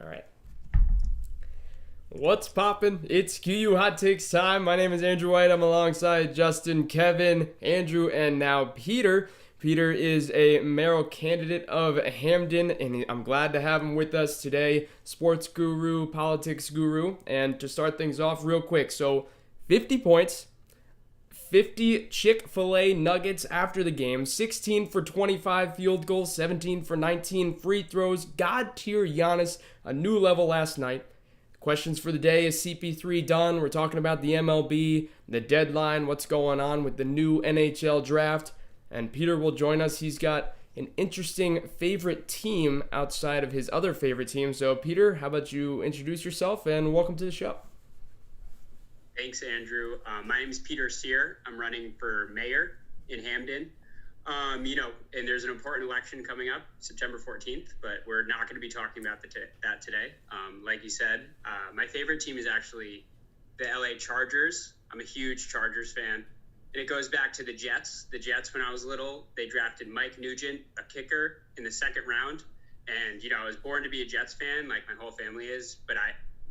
All right. What's poppin'? It's QU Hot Takes time. My name is Andrew White. I'm alongside Justin, Kevin, Andrew, and now Peter. Peter is a mayoral candidate of Hamden, and I'm glad to have him with us today. Sports guru, politics guru. And to start things off real quick, so 50 points, 50 Chick-fil-A nuggets after the game, 16 for 25 field goals, 17 for 19 free throws. God tier Giannis, a new level last night. Questions for the day: is CP3 done? We're talking about the MLB, the deadline, what's going on with the new NHL draft. And Peter will join us. He's got an interesting favorite team outside of his other favorite team. So Peter, how about you introduce yourself and welcome to the show. Thanks, Andrew. My name is Peter Sear. I'm running for mayor in Hamden. And there's an important election coming up, September 14th, but we're not going to be talking about that today. Like you said, my favorite team is actually the LA Chargers. I'm a huge Chargers fan, and it goes back to the Jets. The Jets, when I was little, they drafted Mike Nugent, a kicker, in the second round. And, I was born to be a Jets fan, like my whole family is, but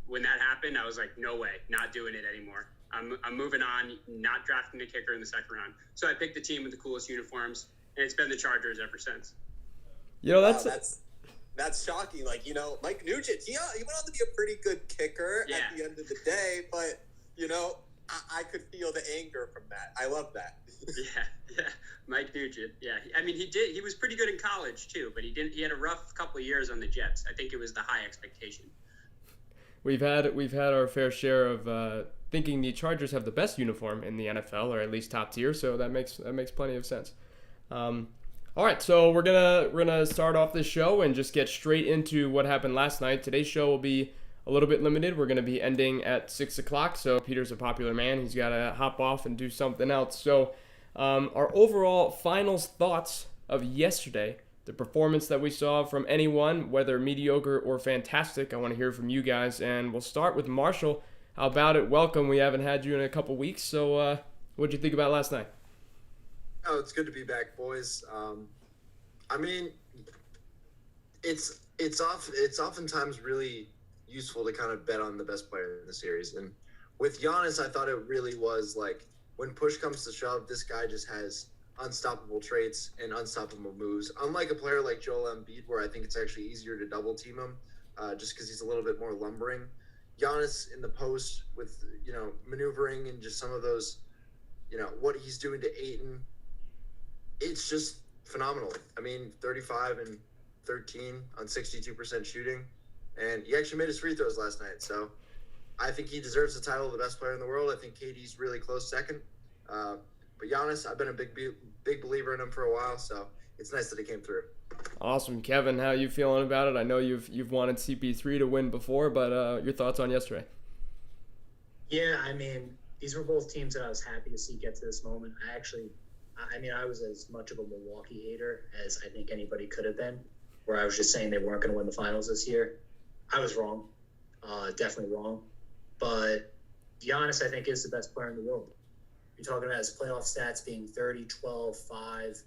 when that happened, I was like, no way, not doing it anymore. I'm moving on, not drafting a kicker in the second round. So I picked the team with the coolest uniforms, and it's been the Chargers ever since. That's shocking. Mike Nugent, he went on to be a pretty good kicker at the end of the day, but I could feel the anger from that. I love that. Yeah, Mike Nugent. Yeah, he was pretty good in college too, but he had a rough couple of years on the Jets. I think it was the high expectation. We've had our fair share of thinking the Chargers have the best uniform in the NFL, or at least top tier. So that makes plenty of sense. All right, so we're gonna start off this show and just get straight into what happened last night. Today's show will be a little bit limited. We're gonna be ending at 6:00. So Peter's a popular man; he's gotta hop off and do something else. So our overall finals thoughts of yesterday. The performance that we saw from anyone, whether mediocre or fantastic, I want to hear from you guys. And we'll start with Marshall. How about it? Welcome. We haven't had you in a couple weeks. So what did you think about last night? Oh, it's good to be back, boys. It's oftentimes really useful to kind of bet on the best player in the series. And with Giannis, I thought it really was like when push comes to shove, this guy just has unstoppable traits and unstoppable moves. Unlike a player like Joel Embiid, where I think it's actually easier to double team him, just because he's a little bit more lumbering. Giannis in the post with maneuvering and just some of those, what he's doing to Ayton, it's just phenomenal. 35 and 13 on 62% shooting, and he actually made his free throws last night. So I think he deserves the title of the best player in the world. I think KD's really close second. But Giannis, I've been a big believer in him for a while, so it's nice that he came through. Awesome. Kevin, how are you feeling about it? I know you've wanted CP3 to win before, but your thoughts on yesterday? Yeah, these were both teams that I was happy to see get to this moment. I was as much of a Milwaukee hater as I think anybody could have been, where I was just saying they weren't going to win the finals this year. I was wrong. Definitely wrong. But Giannis, I think, is the best player in the world. You're talking about his playoff stats being 30, 12, 5,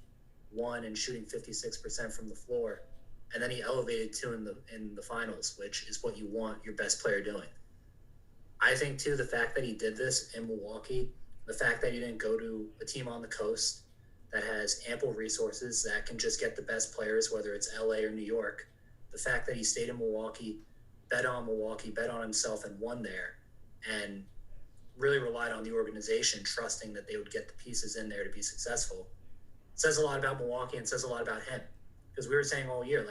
1, and shooting 56% from the floor. And then he elevated two in the finals, which is what you want your best player doing. I think, too, the fact that he did this in Milwaukee, the fact that he didn't go to a team on the coast that has ample resources that can just get the best players, whether it's LA or New York, the fact that he stayed in Milwaukee, bet on himself and won there, and really relied on the organization, trusting that they would get the pieces in there to be successful. It says a lot about Milwaukee and says a lot about him. Because we were saying all year,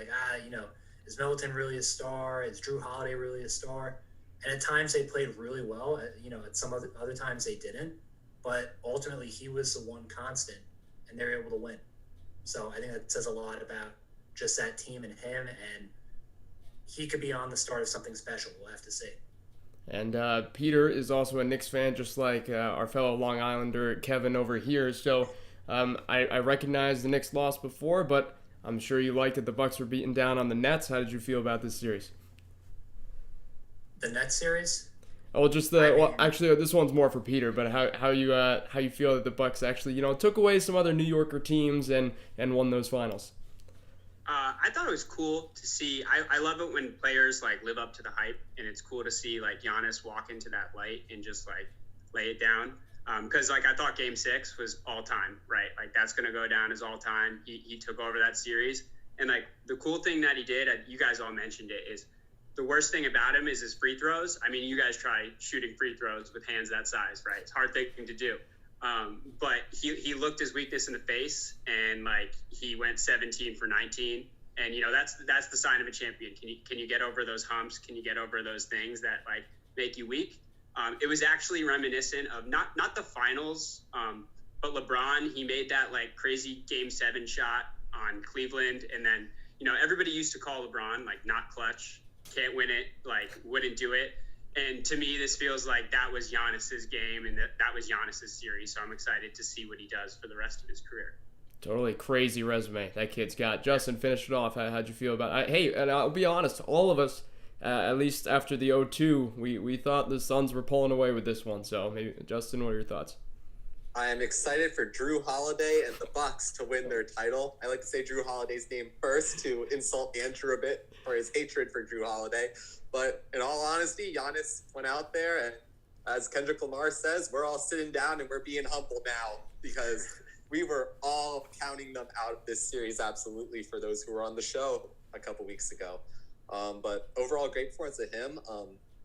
is Middleton really a star? Is Drew Holiday really a star? And at times they played really well. At some other times they didn't. But ultimately he was the one constant, and they were able to win. So I think that says a lot about just that team and him, and he could be on the start of something special. We'll have to see. And Peter is also a Knicks fan, just like our fellow Long Islander Kevin over here. So I recognize the Knicks lost before, but I'm sure you liked that the Bucks were beaten down on the Nets. How did you feel about this series? The Nets series? Oh, actually, this one's more for Peter. But how you feel that the Bucks actually took away some other New Yorker teams and won those finals? I thought it was cool to see. I love it when players like live up to the hype, and it's cool to see like Giannis walk into that light and just like lay it down. Because like I thought Game 6 was all time, right? Like that's gonna go down as all time. He took over that series, and like the cool thing that he did, you guys all mentioned it, is the worst thing about him is his free throws. I mean, you guys try shooting free throws with hands that size, right? It's a hard thing to do. But he looked his weakness in the face, and like he went 17 for 19, and you know that's the sign of a champion. Can you get over those humps? Can you get over those things that like make you weak? It was actually reminiscent of not the finals, but LeBron. He made that like crazy Game 7 shot on Cleveland, and then you know everybody used to call LeBron like not clutch, can't win it, like wouldn't do it. And to me, this feels like that was Giannis's game, and that was Giannis's series. So I'm excited to see what he does for the rest of his career. Totally crazy resume that kid's got. Justin, finish it off. How'd you feel about it? Hey, and I'll be honest, all of us, at least after the 0-2, we thought the Suns were pulling away with this one. So, maybe Justin, what are your thoughts? I am excited for Drew Holiday and the Bucks to win their title. I like to say Drew Holiday's name first to insult Andrew a bit for his hatred for Drew Holiday. But in all honesty, Giannis went out there, and as Kendrick Lamar says, we're all sitting down and we're being humble now because we were all counting them out of this series, absolutely, for those who were on the show a couple weeks ago. But overall, great performance of him.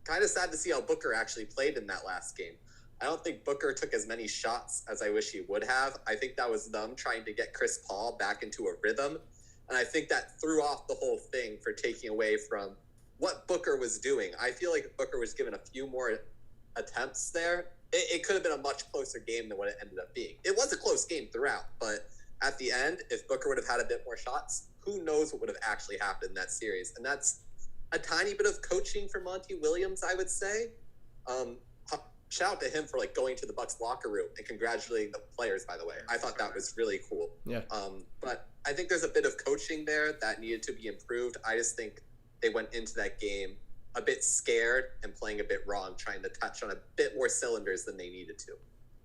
Kind of sad to see how Booker actually played in that last game. I don't think Booker took as many shots as I wish he would have. I think that was them trying to get Chris Paul back into a rhythm. And I think that threw off the whole thing for taking away from what Booker was doing. I feel like if Booker was given a few more attempts there, it could have been a much closer game than what it ended up being. It was a close game throughout, but at the end, if Booker would have had a bit more shots, who knows what would have actually happened in that series. And that's a tiny bit of coaching for Monty Williams, I would say. Shout out to him for like going to the Bucks locker room and congratulating the players, by the way. I thought that was really cool. Yeah. But I think there's a bit of coaching there that needed to be improved. I just think they went into that game a bit scared and playing a bit wrong, trying to touch on a bit more cylinders than they needed to.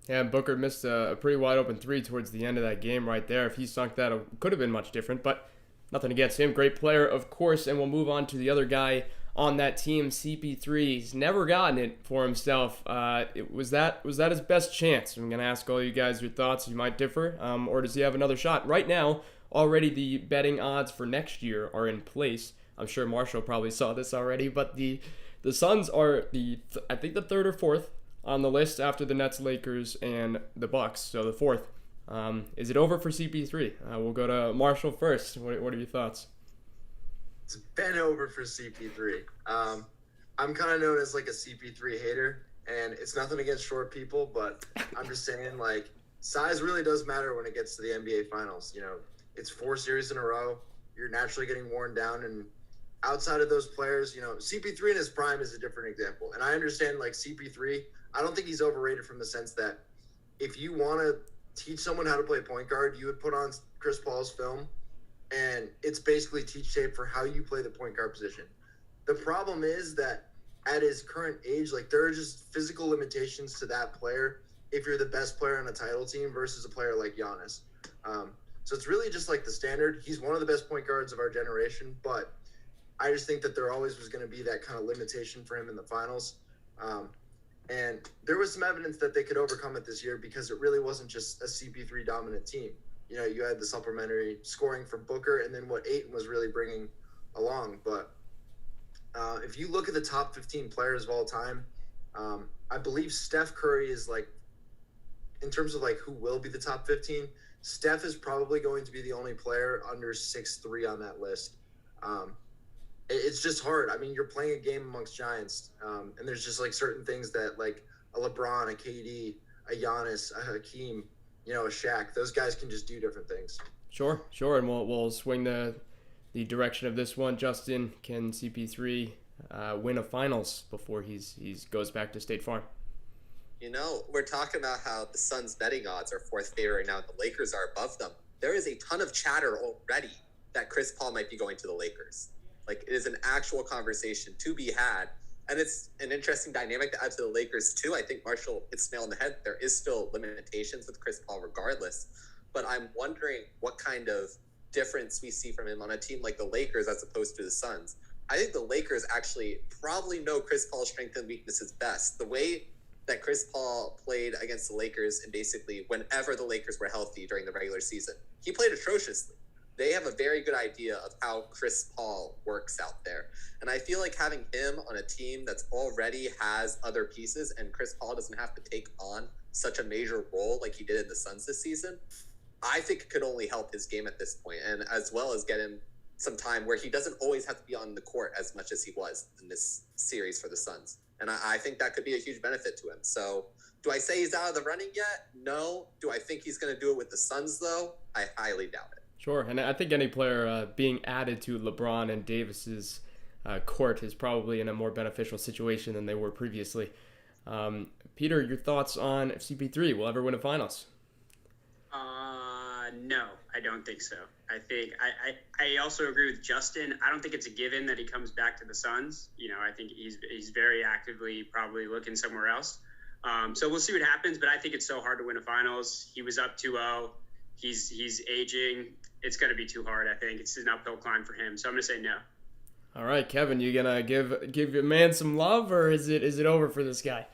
Yeah, Booker missed a pretty wide open three towards the end of that game right there. If he sunk that, it could have been much different, but nothing against him. Great player, of course, and we'll move on to the other guy on that team, CP3. He's never gotten it for himself. Was that his best chance? I'm going to ask all you guys your thoughts. You might differ, or does he have another shot? Right now, already the betting odds for next year are in place. I'm sure Marshall probably saw this already, but the Suns are I think the third or fourth on the list after the Nets, Lakers, and the Bucks. So the fourth. Is it over for CP3? We'll go to Marshall first. What are your thoughts? It's been over for CP3. I'm kind of known as like a CP3 hater, and it's nothing against short people, but I'm just saying like size really does matter when it gets to the NBA Finals. You know, it's 4 series in a row. You're naturally getting worn down, and outside of those players, you know, CP3 in his prime is a different example. And I understand like CP3, I don't think he's overrated from the sense that if you want to teach someone how to play point guard, you would put on Chris Paul's film, and it's basically teach tape for how you play the point guard position. The problem is that at his current age, like there are just physical limitations to that player if you're the best player on a title team versus a player like Giannis. So it's really just like the standard. He's one of the best point guards of our generation, but I just think that there always was going to be that kind of limitation for him in the finals. And there was some evidence that they could overcome it this year because it really wasn't just a CP3 dominant team. You know, you had the supplementary scoring from Booker and then what Ayton was really bringing along. But if you look at the top 15 players of all time, I believe Steph Curry is like, in terms of like who will be the top 15, Steph is probably going to be the only player under 6'3" on that list. It's just hard. I mean, you're playing a game amongst giants, and there's just like certain things that like a LeBron, a KD, a Giannis, a Hakeem, you know, a Shaq, those guys can just do different things. Sure. And we'll swing the direction of this one. Justin, can CP3 win a finals before he's goes back to State Farm? You know, we're talking about how the Suns betting odds are 4th favorite now. The Lakers are above them. There is a ton of chatter already that Chris Paul might be going to the Lakers. Like, it is an actual conversation to be had. And it's an interesting dynamic to add to the Lakers, too. I think Marshall hits the nail on the head. There is still limitations with Chris Paul regardless. But I'm wondering what kind of difference we see from him on a team like the Lakers as opposed to the Suns. I think the Lakers actually probably know Chris Paul's strengths and weaknesses best. The way that Chris Paul played against the Lakers and basically whenever the Lakers were healthy during the regular season, he played atrociously. They have a very good idea of how Chris Paul works out there. And I feel like having him on a team that's already has other pieces and Chris Paul doesn't have to take on such a major role like he did in the Suns this season, I think it could only help his game at this point, and as well as get him some time where he doesn't always have to be on the court as much as he was in this series for the Suns. And I think that could be a huge benefit to him. So do I say he's out of the running yet? No. Do I think he's going to do it with the Suns, though? I highly doubt it. Sure, and I think any player being added to LeBron and Davis's court is probably in a more beneficial situation than they were previously. Peter, your thoughts on if CP3 will ever win a finals? No, I don't think so. I think I also agree with Justin. I don't think it's a given that he comes back to the Suns. I think he's very actively probably looking somewhere else. So we'll see what happens, but I think it's so hard to win a finals. He was up 2-0. He's aging. It's going to be too hard, I think. It's an uphill climb for him. So I'm going to say no. All right, Kevin, you gonna give your man some love, or is it over for this guy?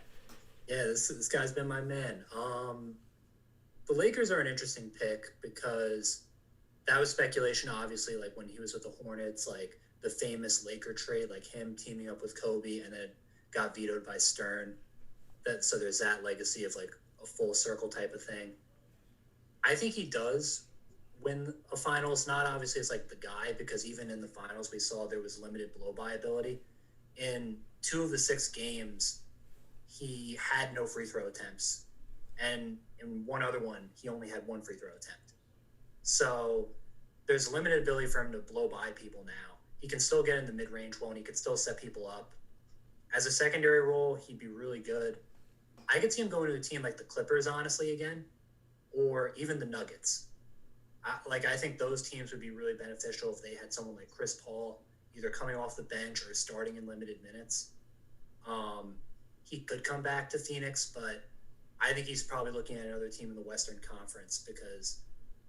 Yeah, this guy's been my man. The Lakers are an interesting pick because that was speculation, obviously, like when he was with the Hornets, like the famous Laker trade, like him teaming up with Kobe and then got vetoed by Stern. So there's that legacy of like a full circle type of thing. I think he does win a finals. Not obviously as like the guy, because even in the finals we saw there was limited blow-by ability. In 2 of the 6 games, he had no free throw attempts. And in one other one, he only had 1 free throw attempt. So there's limited ability for him to blow by people now. He can still get in the mid-range well, and he could still set people up. As a secondary role, he'd be really good. I could see him going to a team like the Clippers, honestly, again, or even the Nuggets. I think those teams would be really beneficial if they had someone like Chris Paul either coming off the bench or starting in limited minutes. He could come back to Phoenix, but I think he's probably looking at another team in the Western Conference because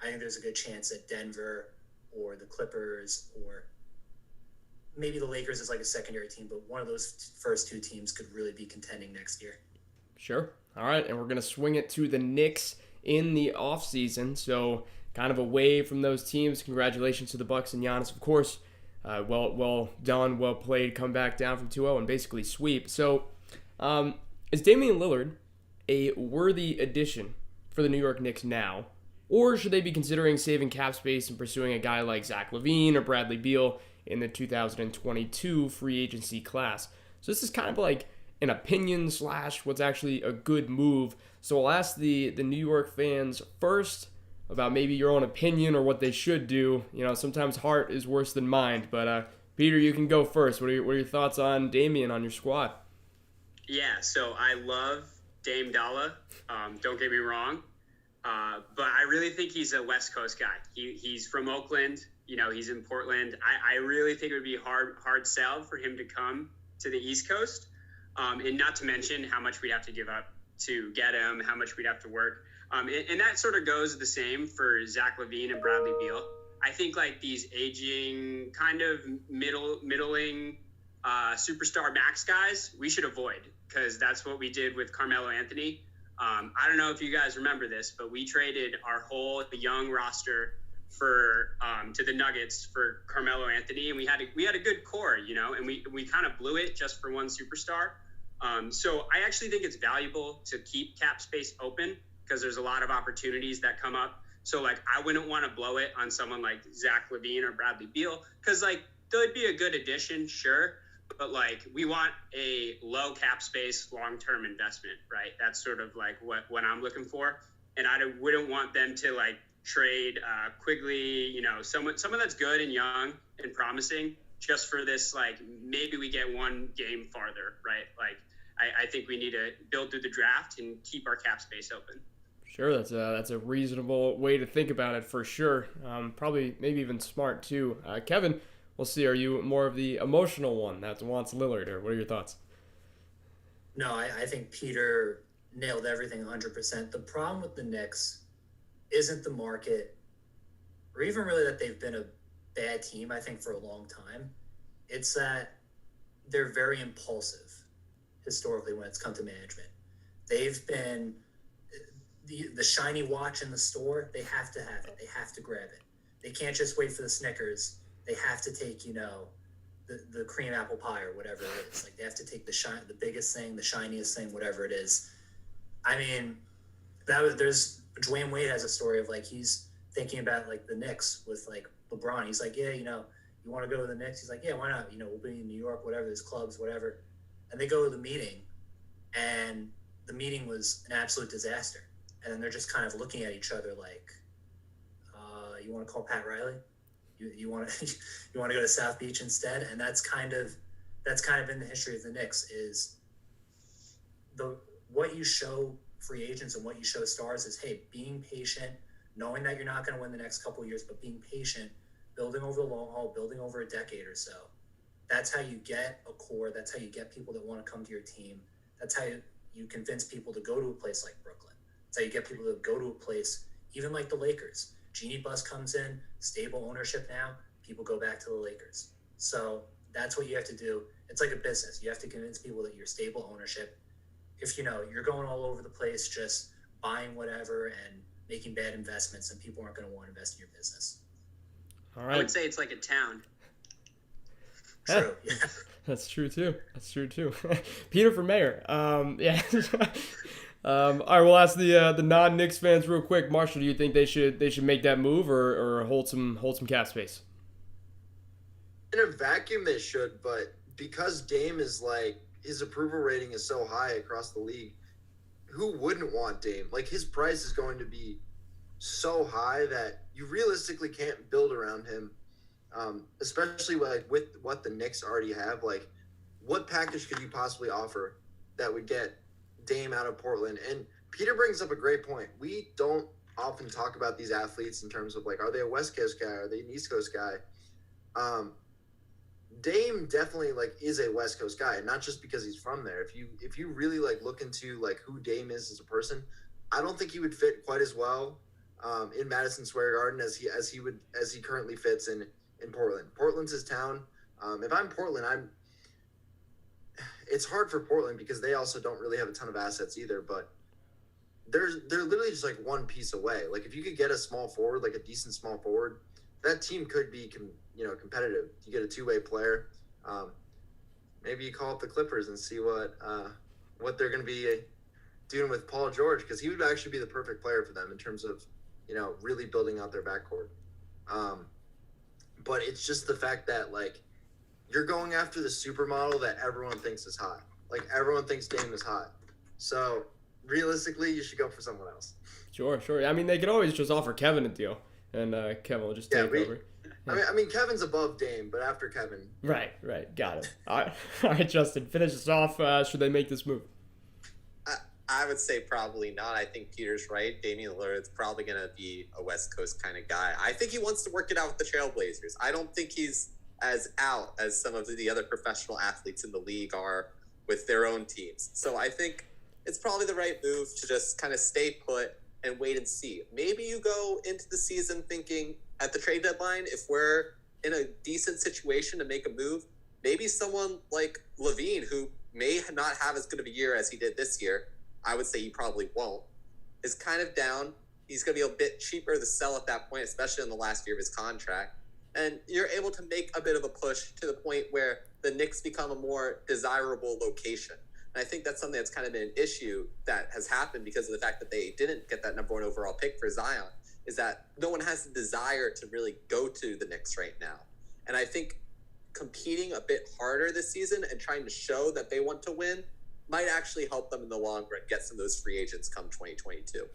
I think there's a good chance that Denver or the Clippers or maybe the Lakers is like a secondary team, but one of those first 2 teams could really be contending next year. Sure. All right, and we're going to swing it to the Knicks in the offseason. So kind of away from those teams. Congratulations to the Bucks and Giannis, of course. Well done, well played, come back down from 2-0 and basically sweep. So is Damian Lillard a worthy addition for the New York Knicks now? Or should they be considering saving cap space and pursuing a guy like Zach LaVine or Bradley Beal in the 2022 free agency class? So this is kind of like an opinion / what's actually a good move. So I'll ask the New York fans first about maybe your own opinion or what they should do. Sometimes heart is worse than mind. But Peter, you can go first. What are your thoughts on Damian on your squad? Yeah, so I love Dame Dalla. Don't get me wrong. But I really think he's a West Coast guy. He's from Oakland. He's in Portland. I really think it would be hard sell for him to come to the East Coast. And not to mention how much we'd have to give up to get him, how much we'd have to work. And that sort of goes the same for Zach LaVine and Bradley Beal. I think like these aging kind of middling superstar max guys, we should avoid because that's what we did with Carmelo Anthony. I don't know if you guys remember this, but we traded our whole young roster to the Nuggets for Carmelo Anthony, and we had a good core, and we kind of blew it just for one superstar. So I actually think it's valuable to keep cap space open because there's a lot of opportunities that come up. So like I wouldn't want to blow it on someone like Zach LaVine or Bradley Beal because like they'd be a good addition, sure. But like we want a low cap space, long-term investment, right? That's sort of like what I'm looking for. And I wouldn't want them to like trade Quigley, someone that's good and young and promising just for this, like maybe we get one game farther, right? Like I think we need to build through the draft and keep our cap space open. Sure, that's a reasonable way to think about it for sure. Probably maybe even smart too. Kevin, we'll see. Are you more of the emotional one that wants Lillard, or what are your thoughts? No, I think Peter nailed everything 100%. The problem with the Knicks isn't the market. or even really that they've been a bad team, I think, for a long time. It's that they're very impulsive historically when it's come to management. They've been the shiny watch in the store. They have to have it. They have to grab it. They can't just wait for the Snickers. They have to take, the cream apple pie or whatever it is. Like, they have to take the biggest thing, the shiniest thing, whatever it is. I mean, Dwayne Wade has a story of, like, he's thinking about, like, the Knicks with, like, LeBron. He's like, yeah, you want to go to the Knicks? He's like, yeah, why not? We'll be in New York, whatever, there's clubs, whatever. And they go to the meeting, and the meeting was an absolute disaster. And then they're just kind of looking at each other like, you want to call Pat Riley? You want to you want to go to South Beach instead? And that's kind of been the history of the Knicks, is what you show free agents and what you show stars is, hey, being patient, knowing that you're not going to win the next couple of years, but being patient, building over the long haul, building over a decade or so. That's how you get a core. That's how you get people that want to come to your team. That's how you convince people to go to a place like Brooklyn. That's how you get people to go to a place, even like the Lakers. Jeannie Buss comes in, stable ownership now, people go back to the Lakers. So that's what you have to do. It's like a business. You have to convince people that you're stable ownership. If you're going all over the place just buying whatever and making bad investments, and people aren't going to want to invest in your business. All I right. would say it's like a town. True. Yeah. That's true too. Peter for mayor. Yeah. All right, we'll ask the non-Knicks fans real quick. Marshall, do you think they should make that move or hold some cap space? In a vacuum, they should, but because Dame is like, his approval rating is so high across the league, who wouldn't want Dame? Like, his price is going to be so high that you realistically can't build around him, especially like with what the Knicks already have. Like, what package could you possibly offer that would get Dame out of Portland? And Peter brings up a great point. We don't often talk about these athletes in terms of, like, are they a West Coast guy? Are they an East Coast guy? Dame definitely, like, is a West Coast guy, and not just because he's from there. If you really, like, look into, like, who Dame is as a person, I don't think he would fit quite as well in Madison Square Garden as he currently fits in Portland. Portland's his town. If I'm Portland, it's hard for Portland because they also don't really have a ton of assets either, but they're literally just like one piece away. Like, if you could get a small forward, like a decent small forward, that team could be competitive. You get a two-way player. Maybe you call up the Clippers and see what they're going to be doing with Paul George, because he would actually be the perfect player for them in terms of really building out their backcourt. But it's just the fact that, like, you're going after the supermodel that everyone thinks is hot. Like, everyone thinks Dame is hot. So realistically, you should go for someone else. Sure. I mean, they could always just offer Kevin a deal, and Kevin will just take over. I mean, Kevin's above Dame, but after Kevin. Right. Got it. All right, Justin, finish us off. Should they make this move? I would say probably not. I think Peter's right. Damian Lillard's probably going to be a West Coast kind of guy. I think he wants to work it out with the Trailblazers. I don't think he's as out as some of the other professional athletes in the league are with their own teams. So I think it's probably the right move to just kind of stay put and wait and see. Maybe you go into the season thinking at the trade deadline, if we're in a decent situation to make a move, maybe someone like Levine, who may not have as good of a year as he did this year, I would say he probably won't, is kind of down. He's going to be a bit cheaper to sell at that point, especially in the last year of his contract. And you're able to make a bit of a push to the point where the Knicks become a more desirable location. And I think that's something that's kind of been an issue that has happened because of the fact that they didn't get that number 1 overall pick for Zion, is that no one has the desire to really go to the Knicks right now. And I think competing a bit harder this season and trying to show that they want to win might actually help them in the long run get some of those free agents come 2022.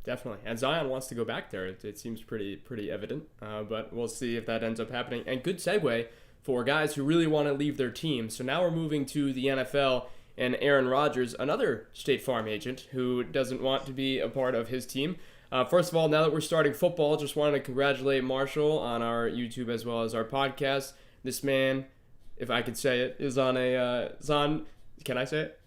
Definitely. And Zion wants to go back there. It seems pretty evident, but we'll see if that ends up happening. And good segue for guys who really want to leave their team. So now we're moving to the NFL and Aaron Rodgers, another State Farm agent who doesn't want to be a part of his team. First of all, now that we're starting football, just wanted to congratulate Marshall on our YouTube as well as our podcast. This man, if I could say it, is on can I say it?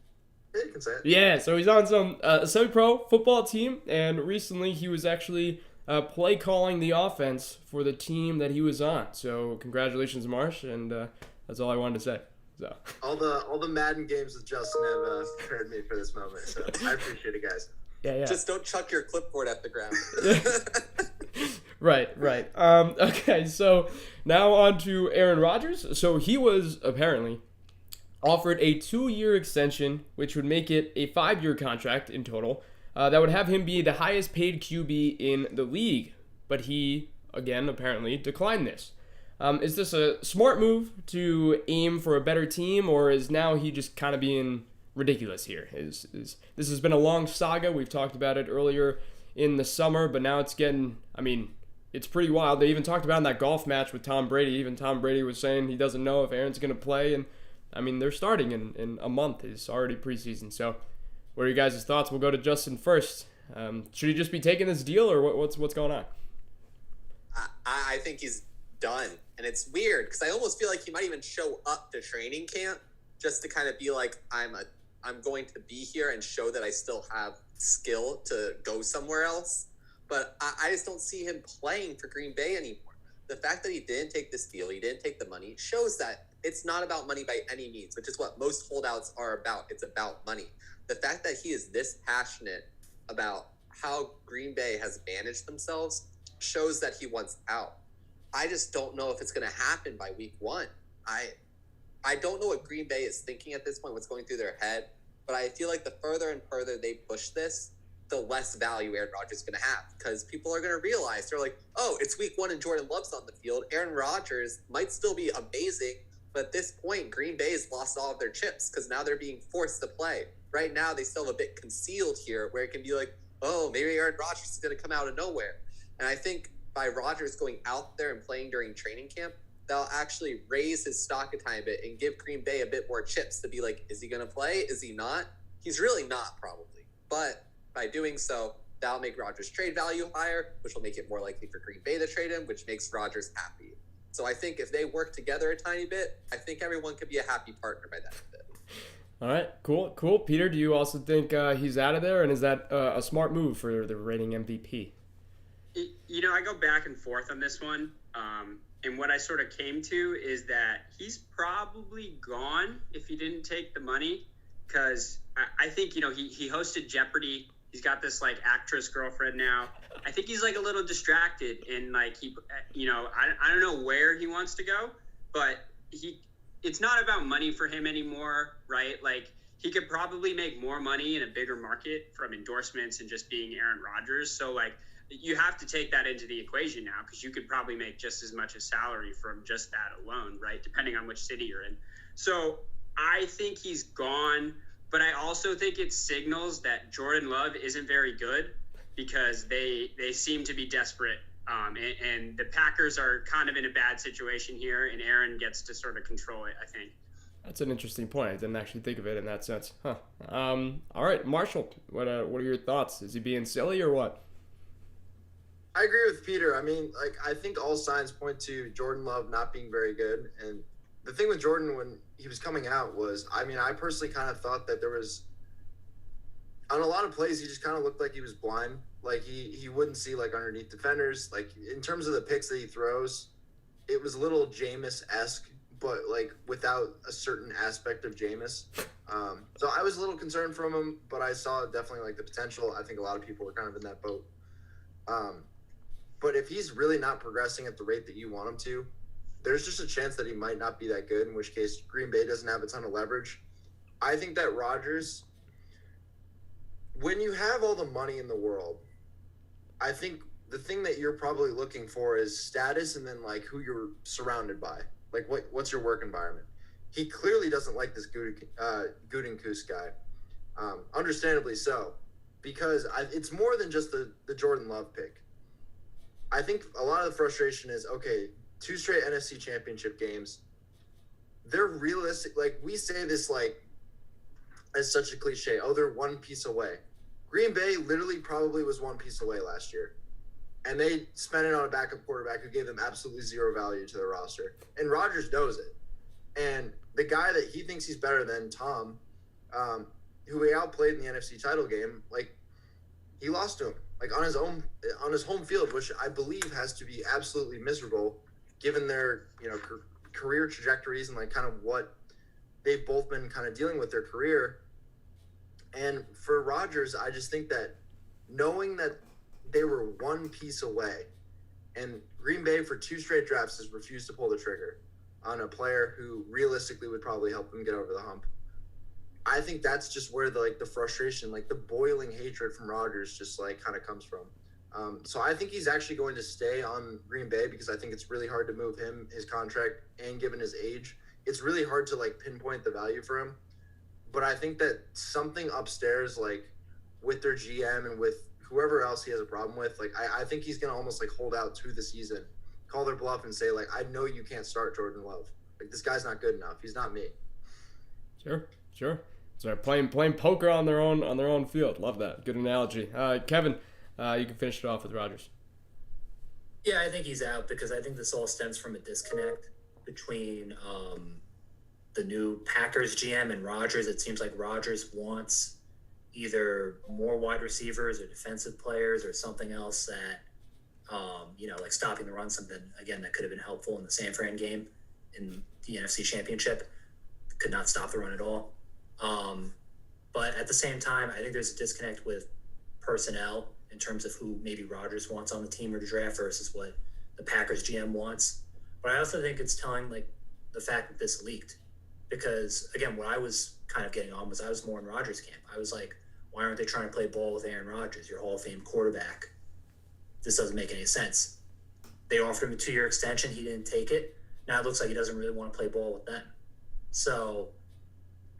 Yeah, you can say it. Yeah, so he's on some semi-pro football team, and recently he was actually play calling the offense for the team that he was on. So congratulations, Marsh, and that's all I wanted to say. So All the Madden games with Justin have prepared me for this moment, so I appreciate it, guys. yeah. Just don't chuck your clipboard at the ground. Right. Okay, so now on to Aaron Rodgers. So he was apparently offered a 2-year extension, which would make it a 5-year contract in total. That would have him be the highest paid QB in the league. But he, again, apparently declined this. Is this a smart move to aim for a better team, or is now he just kind of being ridiculous here? Is this has been a long saga. We've talked about it earlier in the summer, but now it's getting, it's pretty wild. They even talked about in that golf match with Tom Brady. Even Tom Brady was saying he doesn't know if Aaron's going to play. And, they're starting in a month. It's already preseason. So what are your guys' thoughts? We'll go to Justin first. Should he just be taking this deal, or what's going on? I think he's done. And it's weird because I almost feel like he might even show up to training camp just to kind of be like, I'm going to be here and show that I still have skill to go somewhere else. But I just don't see him playing for Green Bay anymore. The fact that he didn't take this deal, he didn't take the money, shows that it's not about money by any means, which is what most holdouts are about. It's about money. The fact that he is this passionate about how Green Bay has managed themselves shows that he wants out. I just don't know if it's going to happen by week 1. I don't know what Green Bay is thinking at this point, what's going through their head, but I feel like the further and further they push this, the less value Aaron Rodgers is going to have, because people are going to realize, they're like, oh, it's week 1 and Jordan Love's on the field. Aaron Rodgers might still be amazing, but at this point, Green Bay's lost all of their chips because now they're being forced to play. Right now, they still have a bit concealed here where it can be like, oh, maybe Aaron Rodgers is going to come out of nowhere. And I think by Rodgers going out there and playing during training camp, that'll actually raise his stock a tiny bit and give Green Bay a bit more chips to be like, is he going to play? Is he not? He's really not, probably. But by doing so, that'll make Rodgers' trade value higher, which will make it more likely for Green Bay to trade him, which makes Rodgers happy. So I think if they work together a tiny bit, I think everyone could be a happy partner by that bit. All right, cool. Peter, do you also think he's out of there, and is that a smart move for the reigning MVP? I go back and forth on this one. And what I sort of came to is that he's probably gone if he didn't take the money, because I think, he hosted Jeopardy. He's got this actress girlfriend now. I think he's a little distracted, and I don't know where he wants to go, but it's not about money for him anymore, right? He could probably make more money in a bigger market from endorsements and just being Aaron Rodgers. So you have to take that into the equation now, because you could probably make just as much as salary from just that alone, right? Depending on which city you're in. So I think he's gone, but I also think it signals that Jordan Love isn't very good, because they seem to be desperate. And the Packers are kind of in a bad situation here, and Aaron gets to sort of control it, I think. That's an interesting point. I didn't actually think of it in that sense. All right, Marshall, what are your thoughts? Is he being silly or what? I agree with Peter. I think all signs point to Jordan Love not being very good. And the thing with Jordan when he was coming out was, I personally kind of thought that there was, on a lot of plays, he just kind of looked like he was blind. He wouldn't see underneath defenders. In terms of the picks that he throws, it was a little Jameis-esque, but without a certain aspect of Jameis. So I was a little concerned from him, but I saw definitely the potential. I think a lot of people were kind of in that boat. But if he's really not progressing at the rate that you want him to, there's just a chance that he might not be that good, in which case Green Bay doesn't have a ton of leverage. I think that Rodgers, when you have all the money in the world, I think the thing that you're probably looking for is status, and then who you're surrounded by. What's your work environment? He clearly doesn't like this Gutekunst guy. Understandably so, because it's more than just the Jordan Love pick. I think a lot of the frustration is, okay, 2 straight NFC championship games. They're realistic. We say this as such a cliche. Oh, they're one piece away. Green Bay literally probably was one piece away last year. And they spent it on a backup quarterback who gave them absolutely zero value to their roster. And Rodgers knows it. And the guy that he thinks he's better than, Tom, who he outplayed in the NFC title game, he lost to him. like on his home field, which I believe has to be absolutely miserable, given their career trajectories and like kind of what they've both been kind of dealing with their career. And for Rodgers, I just think that knowing that they were one piece away, and Green Bay for 2 straight drafts has refused to pull the trigger on a player who realistically would probably help them get over the hump. I think that's just where the frustration, like the boiling hatred from Rodgers just like kind of comes from. So I think he's actually going to stay on Green Bay because I think it's really hard to move him, his contract, and given his age, it's really hard to like pinpoint the value for him. But I think that something upstairs, like with their GM and with whoever else he has a problem with, like I think he's going to almost like hold out to the season, call their bluff and say like, I know you can't start Jordan Love. Like this guy's not good enough. He's not me. Sure. So playing poker on their own field. Love that. Good analogy. Kevin, you can finish it off with Rodgers. Yeah, I think he's out because I think this all stems from a disconnect between the new Packers GM and Rodgers. It seems like Rodgers wants either more wide receivers or defensive players or something else that, like stopping the run, something, again, that could have been helpful in the San Fran game in the NFC Championship. Could not stop the run at all. But at the same time, I think there's a disconnect with personnel in terms of who maybe Rodgers wants on the team or the draft versus what the Packers GM wants. But I also think it's telling, like, the fact that this leaked. Because, again, what I was kind of getting on was I was more in Rodgers' camp. I was like, why aren't they trying to play ball with Aaron Rodgers, your Hall of Fame quarterback? This doesn't make any sense. They offered him a 2-year extension. He didn't take it. Now it looks like he doesn't really want to play ball with them. So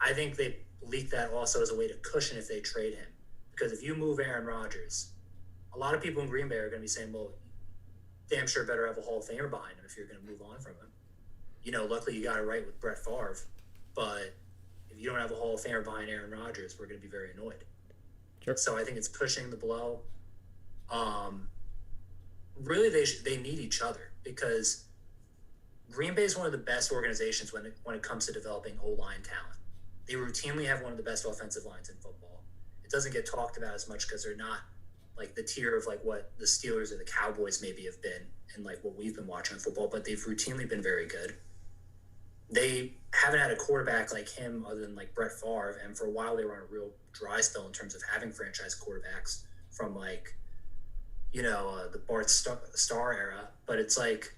I think they leaked that also as a way to cushion if they trade him. Because if you move Aaron Rodgers, a lot of people in Green Bay are going to be saying, well, damn sure better have a Hall of Famer behind him if you're going to move on from him. Luckily you got it right with Brett Favre. But if you don't have a Hall of Famer behind Aaron Rodgers, we're going to be very annoyed. Sure. So I think it's pushing the blow. Really, they need each other because Green Bay is one of the best organizations when it comes to developing O-line talent. They routinely have one of the best offensive lines in football. It doesn't get talked about as much because they're not like the tier of like what the Steelers or the Cowboys maybe have been and like what we've been watching in football, but they've routinely been very good. They haven't had a quarterback like him other than like Brett Favre, and for a while they were on a real dry spell in terms of having franchise quarterbacks from like, the Bart Starr era. But it's like,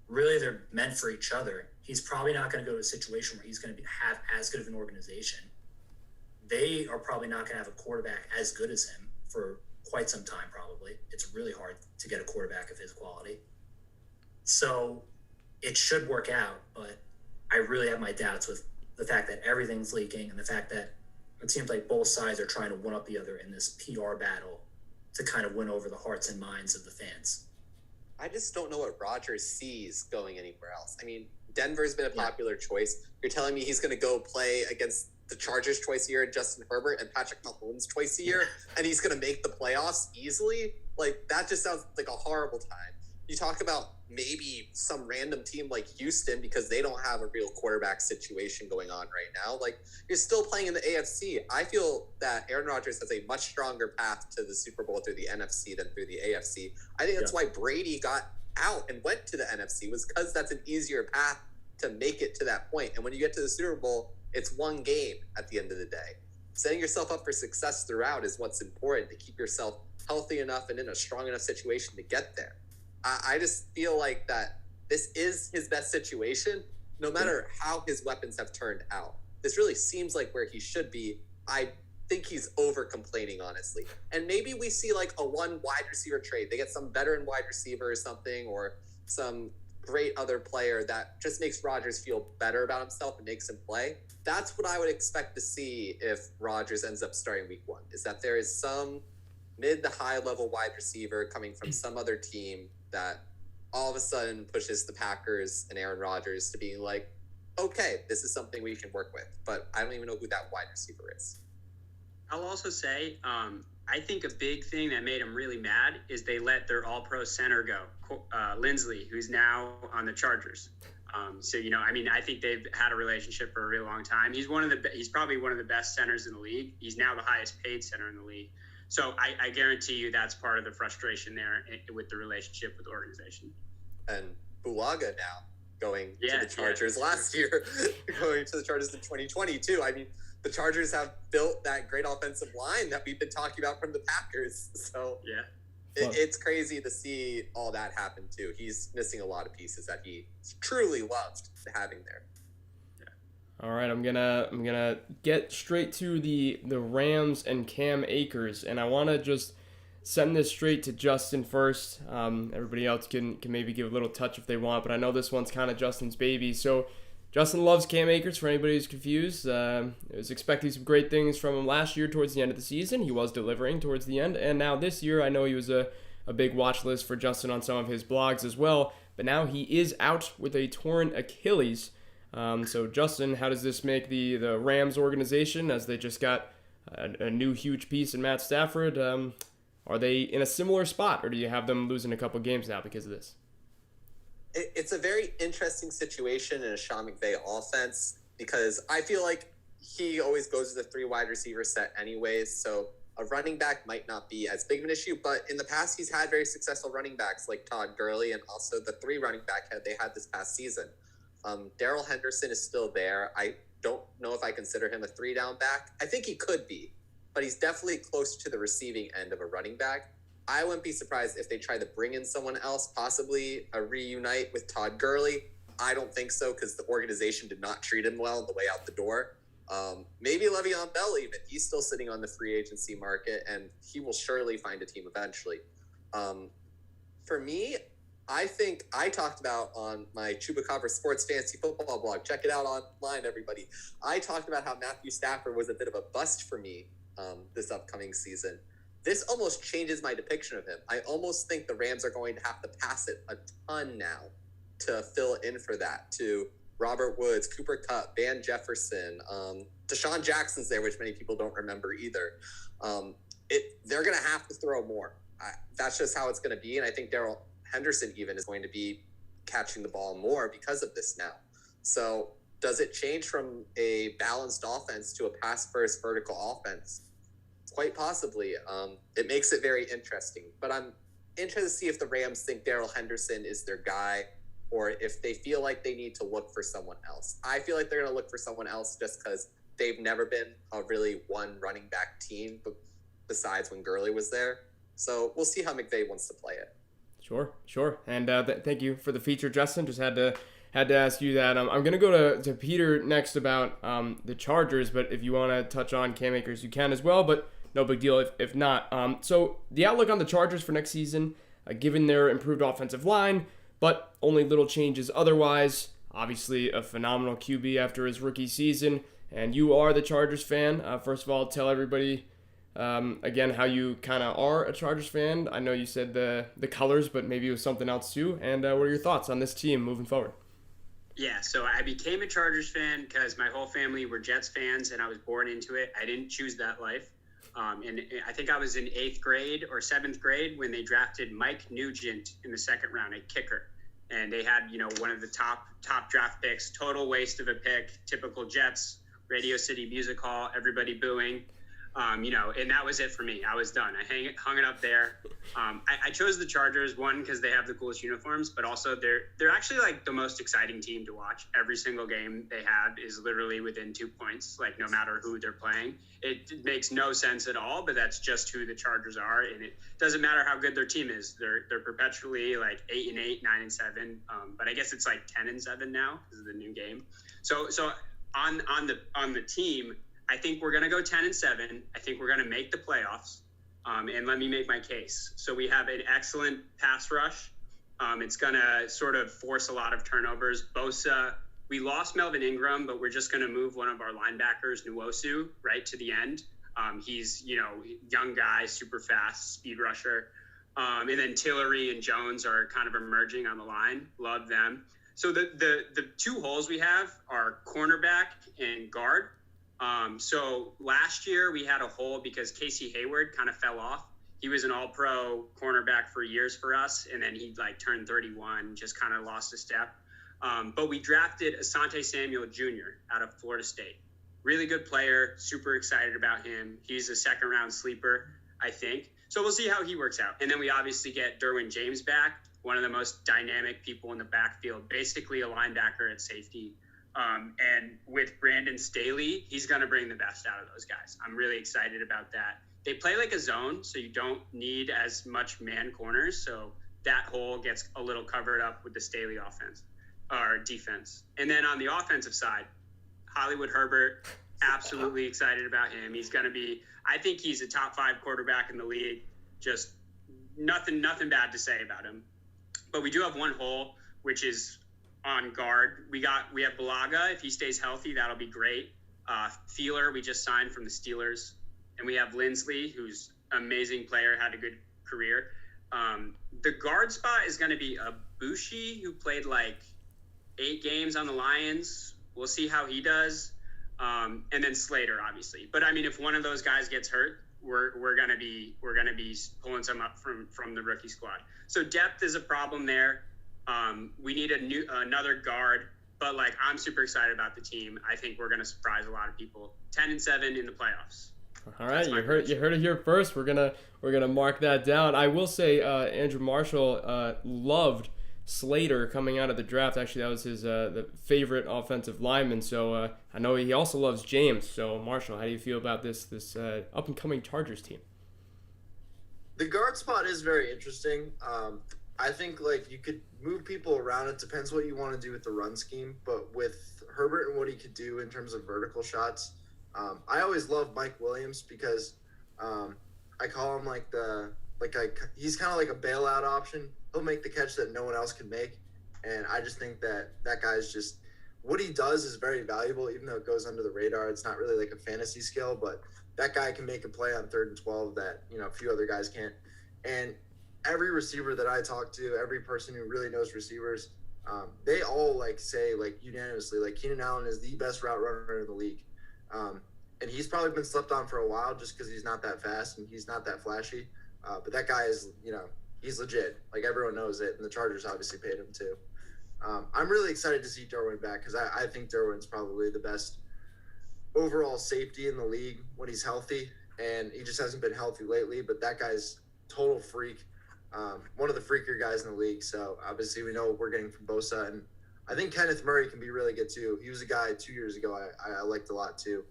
really they're meant for each other. He's probably not going to go to a situation where he's going to have as good of an organization. They are probably not going to have a quarterback as good as him for quite some time, probably. It's really hard to get a quarterback of his quality. So it should work out, but I really have my doubts with the fact that everything's leaking and the fact that it seems like both sides are trying to one up the other in this PR battle to kind of win over the hearts and minds of the fans. I just don't know what Rodgers sees going anywhere else. I mean, Denver's been a popular choice. You're telling me he's going to go play against the Chargers twice a year and Justin Herbert and Patrick Mahomes twice a year, and he's going to make the playoffs easily? Like, that just sounds like a horrible time. You talk about maybe some random team like Houston because they don't have a real quarterback situation going on right now. Like, you're still playing in the AFC. I feel that Aaron Rodgers has a much stronger path to the Super Bowl through the NFC than through the AFC. I think that's why Brady got out and went to the NFC, was because that's an easier path to make it to that point. And when you get to the Super Bowl, it's one game at the end of the day. Setting yourself up for success throughout is what's important to keep yourself healthy enough and in a strong enough situation to get there. I just feel like that this is his best situation, no matter how his weapons have turned out. This really seems like where he should be. I think he's over complaining, honestly. And maybe we see like a one wide receiver trade. They get some veteran wide receiver or something, or some great other player that just makes Rodgers feel better about himself and makes him play. That's what I would expect to see if Rodgers ends up starting week 1, is that there is some mid to high level wide receiver coming from some other team that all of a sudden pushes the Packers and Aaron Rodgers to being like, okay, this is something we can work with. But I don't even know who that wide receiver is. I'll also say, I think a big thing that made him really mad is they let their all-pro center go, Lindsley, who's now on the Chargers. I think they've had a relationship for a really long time. He's probably one of the best centers in the league. He's now the highest paid center in the league. So I guarantee you that's part of the frustration there with the relationship with the organization. And Bulaga now going to the Chargers last year, going to the Chargers in 2020 too. I mean, the Chargers have built that great offensive line that we've been talking about from the Packers. So it's crazy to see all that happen too. He's missing a lot of pieces that he truly loved having there. All right, I'm gonna get straight to the Rams and Cam Akers, and I want to just send this straight to Justin first. Everybody else can maybe give a little touch if they want, but I know this one's kind of Justin's baby. So Justin loves Cam Akers, for anybody who's confused. I was expecting some great things from him last year towards the end of the season. He was delivering towards the end, and now this year I know he was a big watch list for Justin on some of his blogs as well, but now he is out with a torn Achilles. So Justin, how does this make the Rams organization, as they just got a new huge piece in Matt Stafford? Are they in a similar spot, or do you have them losing a couple games now because of this? It's a very interesting situation in a Sean McVay offense, because I feel like he always goes to the 3 wide receiver set anyways, so a running back might not be as big of an issue, but in the past he's had very successful running backs like Todd Gurley, and also the 3 running back they had this past season. Darrell Henderson is still there. I don't know if I consider him a 3-down back. I think he could be, but he's definitely close to the receiving end of a running back. I wouldn't be surprised if they try to bring in someone else, possibly a reunite with Todd Gurley. I don't think so, because the organization did not treat him well on the way out the door. Maybe Le'Veon Bell even. He's still sitting on the free agency market, and he will surely find a team eventually. For me, I think I talked about on my Chupacabra Sports Fantasy Football blog. Check it out online, everybody. I talked about how Matthew Stafford was a bit of a bust for me this upcoming season. This almost changes my depiction of him. I almost think the Rams are going to have to pass it a ton now to fill in for that, to Robert Woods, Cooper Kupp, Van Jefferson, Deshaun Jackson's there, which many people don't remember either. They're going to have to throw more. That's just how it's going to be, and I think Darrell Henderson even is going to be catching the ball more because of this now. So does it change from a balanced offense to a pass-first vertical offense? Quite possibly. It makes it very interesting. But I'm interested to see if the Rams think Darrell Henderson is their guy, or if they feel like they need to look for someone else. I feel like they're going to look for someone else just because they've never been a really one running back team besides when Gurley was there. So we'll see how McVay wants to play it. Sure. And thank you for the feature, Justin. Just had to ask you that. I'm going to go to Peter next about the Chargers, but if you want to touch on Cam Akers, you can as well, but no big deal if not. So the outlook on the Chargers for next season, given their improved offensive line, but only little changes otherwise. Obviously a phenomenal QB after his rookie season, and you are the Chargers fan. First of all, tell everybody again how you kind of are a Chargers fan. I know you said the colors, but maybe it was something else too. And what are your thoughts on this team moving forward? Yeah, so I became a Chargers fan because my whole family were Jets fans, and I was born into it. I didn't choose that life. And I think I was in 8th grade or 7th grade when they drafted Mike Nugent in the 2nd round, a kicker. And they had, one of the top draft picks, total waste of a pick, typical Jets, Radio City Music Hall, everybody booing. And that was it for me. I was done. I hung it up there. I chose the Chargers, one, because they have the coolest uniforms, but also they're actually like the most exciting team to watch. Every single game they have is literally within 2 points, like no matter who they're playing. It makes no sense at all, but that's just who the Chargers are, and it doesn't matter how good their team is. They're perpetually like 8-8, 9-7, but I guess it's like 10-7 now because of the new game. So on the team, I think we're going to go 10-7. I think we're going to make the playoffs. And let me make my case. So we have an excellent pass rush. It's going to sort of force a lot of turnovers. Bosa, we lost Melvin Ingram, but we're just going to move one of our linebackers, Nwosu, right to the end. He's, young guy, super fast, speed rusher. And then Tillery and Jones are kind of emerging on the line. Love them. So the 2 holes we have are cornerback and guard. So last year we had a hole because Casey Hayward kind of fell off. He was an all-pro cornerback for years for us, and then he turned 31, just kind of lost a step. But we drafted Asante Samuel Jr. out of Florida State. Really good player, super excited about him. He's a 2nd-round sleeper. I think. So we'll see how he works out. And then we obviously get Derwin James back, one of the most dynamic people in the backfield, basically a linebacker at safety. And with Brandon Staley, he's going to bring the best out of those guys. I'm really excited about that. They play like a zone, so you don't need as much man corners. So that hole gets a little covered up with the Staley offense or defense. And then on the offensive side, Hollywood Herbert, absolutely excited about him. He's going to be, I think he's a top 5 quarterback in the league. Just nothing bad to say about him. But we do have one hole, which is on guard. We have Balaga. If he stays healthy, that'll be great. Feeler, we just signed from the Steelers. And we have Lindsley, who's an amazing player, had a good career. The guard spot is going to be Ibushi, who played like 8 games on the Lions. We'll see how he does. And then Slater, obviously. But I mean, if one of those guys gets hurt, we're gonna be pulling some up from the rookie squad. So depth is a problem there. We need another guard, but like I'm super excited about the team. I think we're gonna surprise a lot of people. 10-7 in the playoffs. All right, you heard it here first. We're gonna mark that down. I will say, Andrew Marshall loved Slater coming out of the draft. Actually, that was his the favorite offensive lineman. So I know he also loves James. So Marshall, how do you feel about this up and coming Chargers team? The guard spot is very interesting. I think like you could move people around. It depends what you want to do with the run scheme. But with Herbert and what he could do in terms of vertical shots, I always love Mike Williams because I call him he's kind of like a bailout option. He'll make the catch that no one else can make. And I just think that guy's just what he does is very valuable, even though it goes under the radar. It's not really like a fantasy skill, but that guy can make a play on 3rd and 12 that, a few other guys can't. And every receiver that I talk to, every person who really knows receivers, they all say unanimously, Keenan Allen is the best route runner in the league. And he's probably been slept on for a while just because he's not that fast and he's not that flashy. But that guy is, he's legit. Everyone knows it, and the Chargers obviously paid him too. I'm really excited to see Derwin back because I think Derwin's probably the best overall safety in the league when he's healthy, and he just hasn't been healthy lately. But that guy's total freak, one of the freakier guys in the league. So obviously we know what we're getting from Bosa, and I think Kenneth Murray can be really good too. He was a guy 2 years ago I liked a lot too.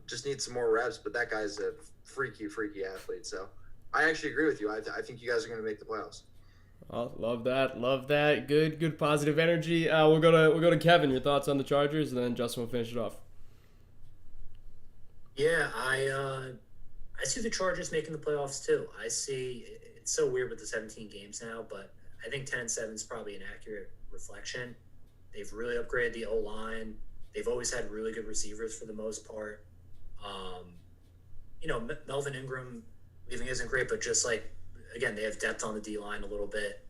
Just needs some more reps, but that guy's a freaky athlete. So I actually agree with you. I think you guys are going to make the playoffs. Oh, love that. Good positive energy. We'll go to Kevin. Your thoughts on the Chargers, and then Justin will finish it off. Yeah, I see the Chargers making the playoffs too. I see it's so weird with the 17 games now, but I think 10-7 is probably an accurate reflection. They've really upgraded the O-line. They've always had really good receivers for the most part. Melvin Ingram leaving isn't great, but just again, they have depth on the D-line a little bit.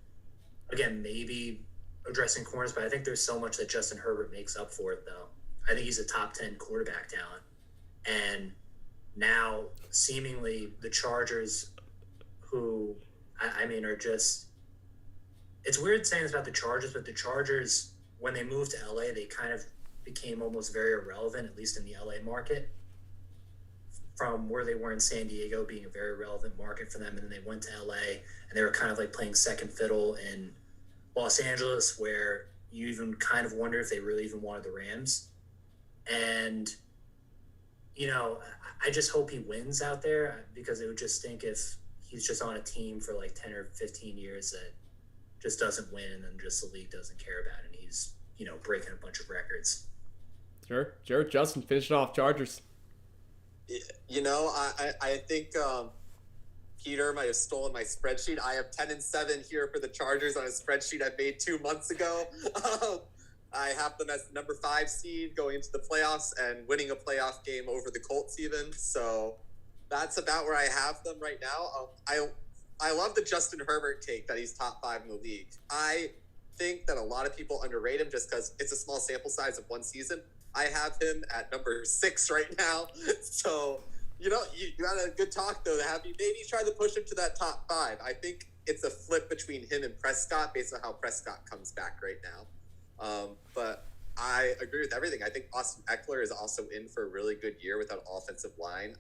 Again, maybe addressing corners, but I think there's so much that Justin Herbert makes up for it, though. I think he's a top 10 quarterback talent. And now, seemingly, the Chargers, who, are just... It's weird saying this about the Chargers, but the Chargers, when they moved to LA, they kind of became almost very irrelevant, at least in the LA market, from where they were in San Diego being a very relevant market for them. And then they went to LA and they were kind of playing second fiddle in Los Angeles, where you even kind of wonder if they really even wanted the Rams. And, I just hope he wins out there, because it would just stink if he's just on a team for 10 or 15 years that just doesn't win, and then just the league doesn't care about it. And he's, breaking a bunch of records. Sure. Justin, finish it off. Chargers. I think Peter might have stolen my spreadsheet. I have 10-7 here for the Chargers on a spreadsheet I made 2 months ago. I have them as the number 5 seed going into the playoffs and winning a playoff game over the Colts even. So that's about where I have them right now. I love the Justin Herbert take that he's top 5 in the league. I think that a lot of people underrate him just because it's a small sample size of one season. I have him at number 6 right now. So, you got a good talk, though, to have you maybe try to push him to that top 5. I think it's a flip between him and Prescott based on how Prescott comes back right now. But I agree with everything. I think Austin Eckler is also in for a really good year with that offensive line.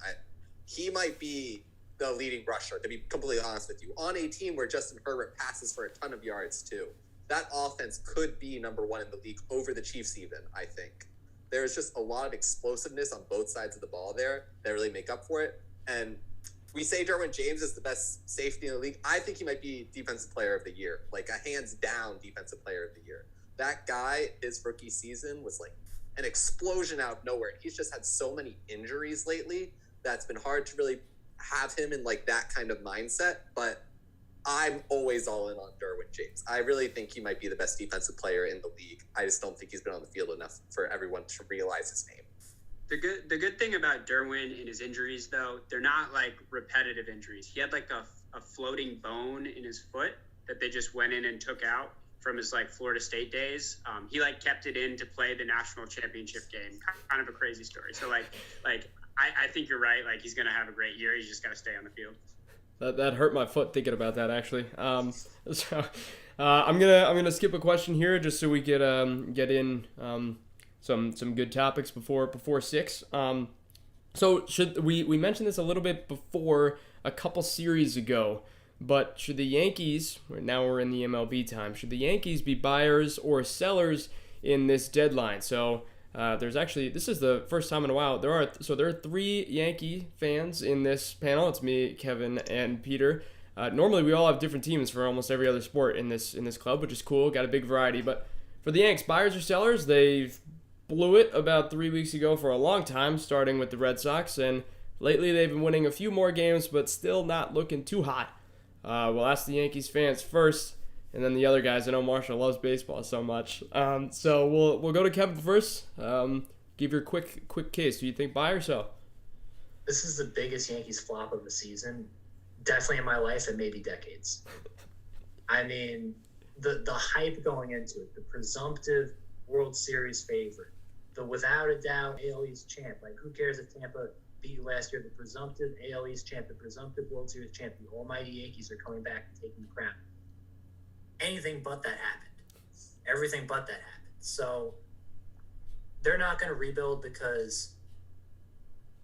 He might be the leading rusher, to be completely honest with you, on a team where Justin Herbert passes for a ton of yards too. That offense could be number one in the league over the Chiefs even, I think. There's just a lot of explosiveness on both sides of the ball there that really make up for it. And we say Derwin James is the best safety in the league. I think he might be Defensive Player of the Year, like a hands down Defensive Player of the Year. That guy, his rookie season was like an explosion out of nowhere. He's just had so many injuries lately that's been hard to really have him in like that kind of mindset. But I'm always all in on Derwin James. I really think he might be the best defensive player in the league. I just don't think he's been on the field enough for everyone to realize his name. The good thing about Derwin and his injuries, though, they're not like repetitive injuries. He had like a floating bone in his foot that they just went in and took out from his like Florida State days. He like kept it in to play the national championship game. Kind of a crazy story. So I think you're right. Like he's gonna have a great year. He's just gotta stay on the field. That hurt my foot thinking about that actually. I'm gonna skip a question here just so we get in some good topics before 6. So should we mentioned this a little bit before a couple series ago, but should the Yankees, now we're in the MLB time, should the Yankees be buyers or sellers in this deadline? So there's actually, this is the first time in a while, there are 3 Yankee fans in this panel. It's me, Kevin, and Peter. Normally we all have different teams for almost every other sport in this club, which is cool, got a big variety. But for the Yanks, buyers or sellers, they've blew it about 3 weeks ago for a long time, starting with the Red Sox, and lately they've been winning a few more games, but still not looking too hot. We'll ask the Yankees fans first, and then the other guys. I know Marshall loves baseball so much. So we'll go to Kevin first. Give your quick case. Do you think buy or sell? This is the biggest Yankees flop of the season, definitely in my life and maybe decades. I mean, the hype going into it, the presumptive World Series favorite, the without a doubt AL East champ. Like, who cares if Tampa beat you last year? The presumptive AL East champ, the presumptive World Series champ, the almighty Yankees are coming back and taking the crown. Anything but that happened. Everything but that happened. So they're not going to rebuild because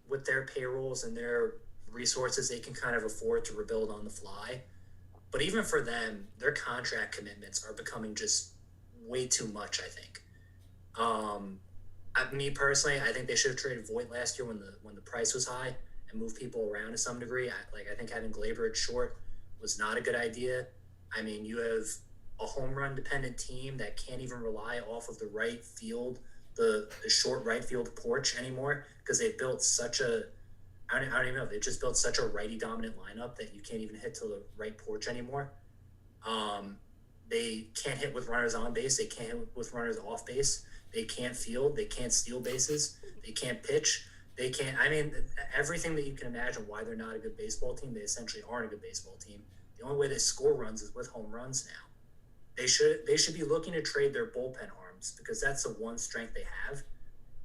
with their payrolls and their resources, they can kind of afford to rebuild on the fly. But even for them, their contract commitments are becoming just way too much, I think. Me personally, I think they should have traded Voit last year when the price was high and moved people around to some degree. I think having Glaber at short was not a good idea. I mean, you have a home run dependent team that can't even rely off of the right field, the short right field porch anymore, because they've built such a I don't even know. They've just built such a righty dominant lineup that you can't even hit to the right porch anymore. They can't hit with runners on base. They can't hit with runners off base. They can't field. They can't steal bases. They can't pitch. They can't. I mean, everything that you can imagine why they're not a good baseball team, they essentially aren't a good baseball team. The only way they score runs is with home runs now. They should be looking to trade their bullpen arms because that's the one strength they have.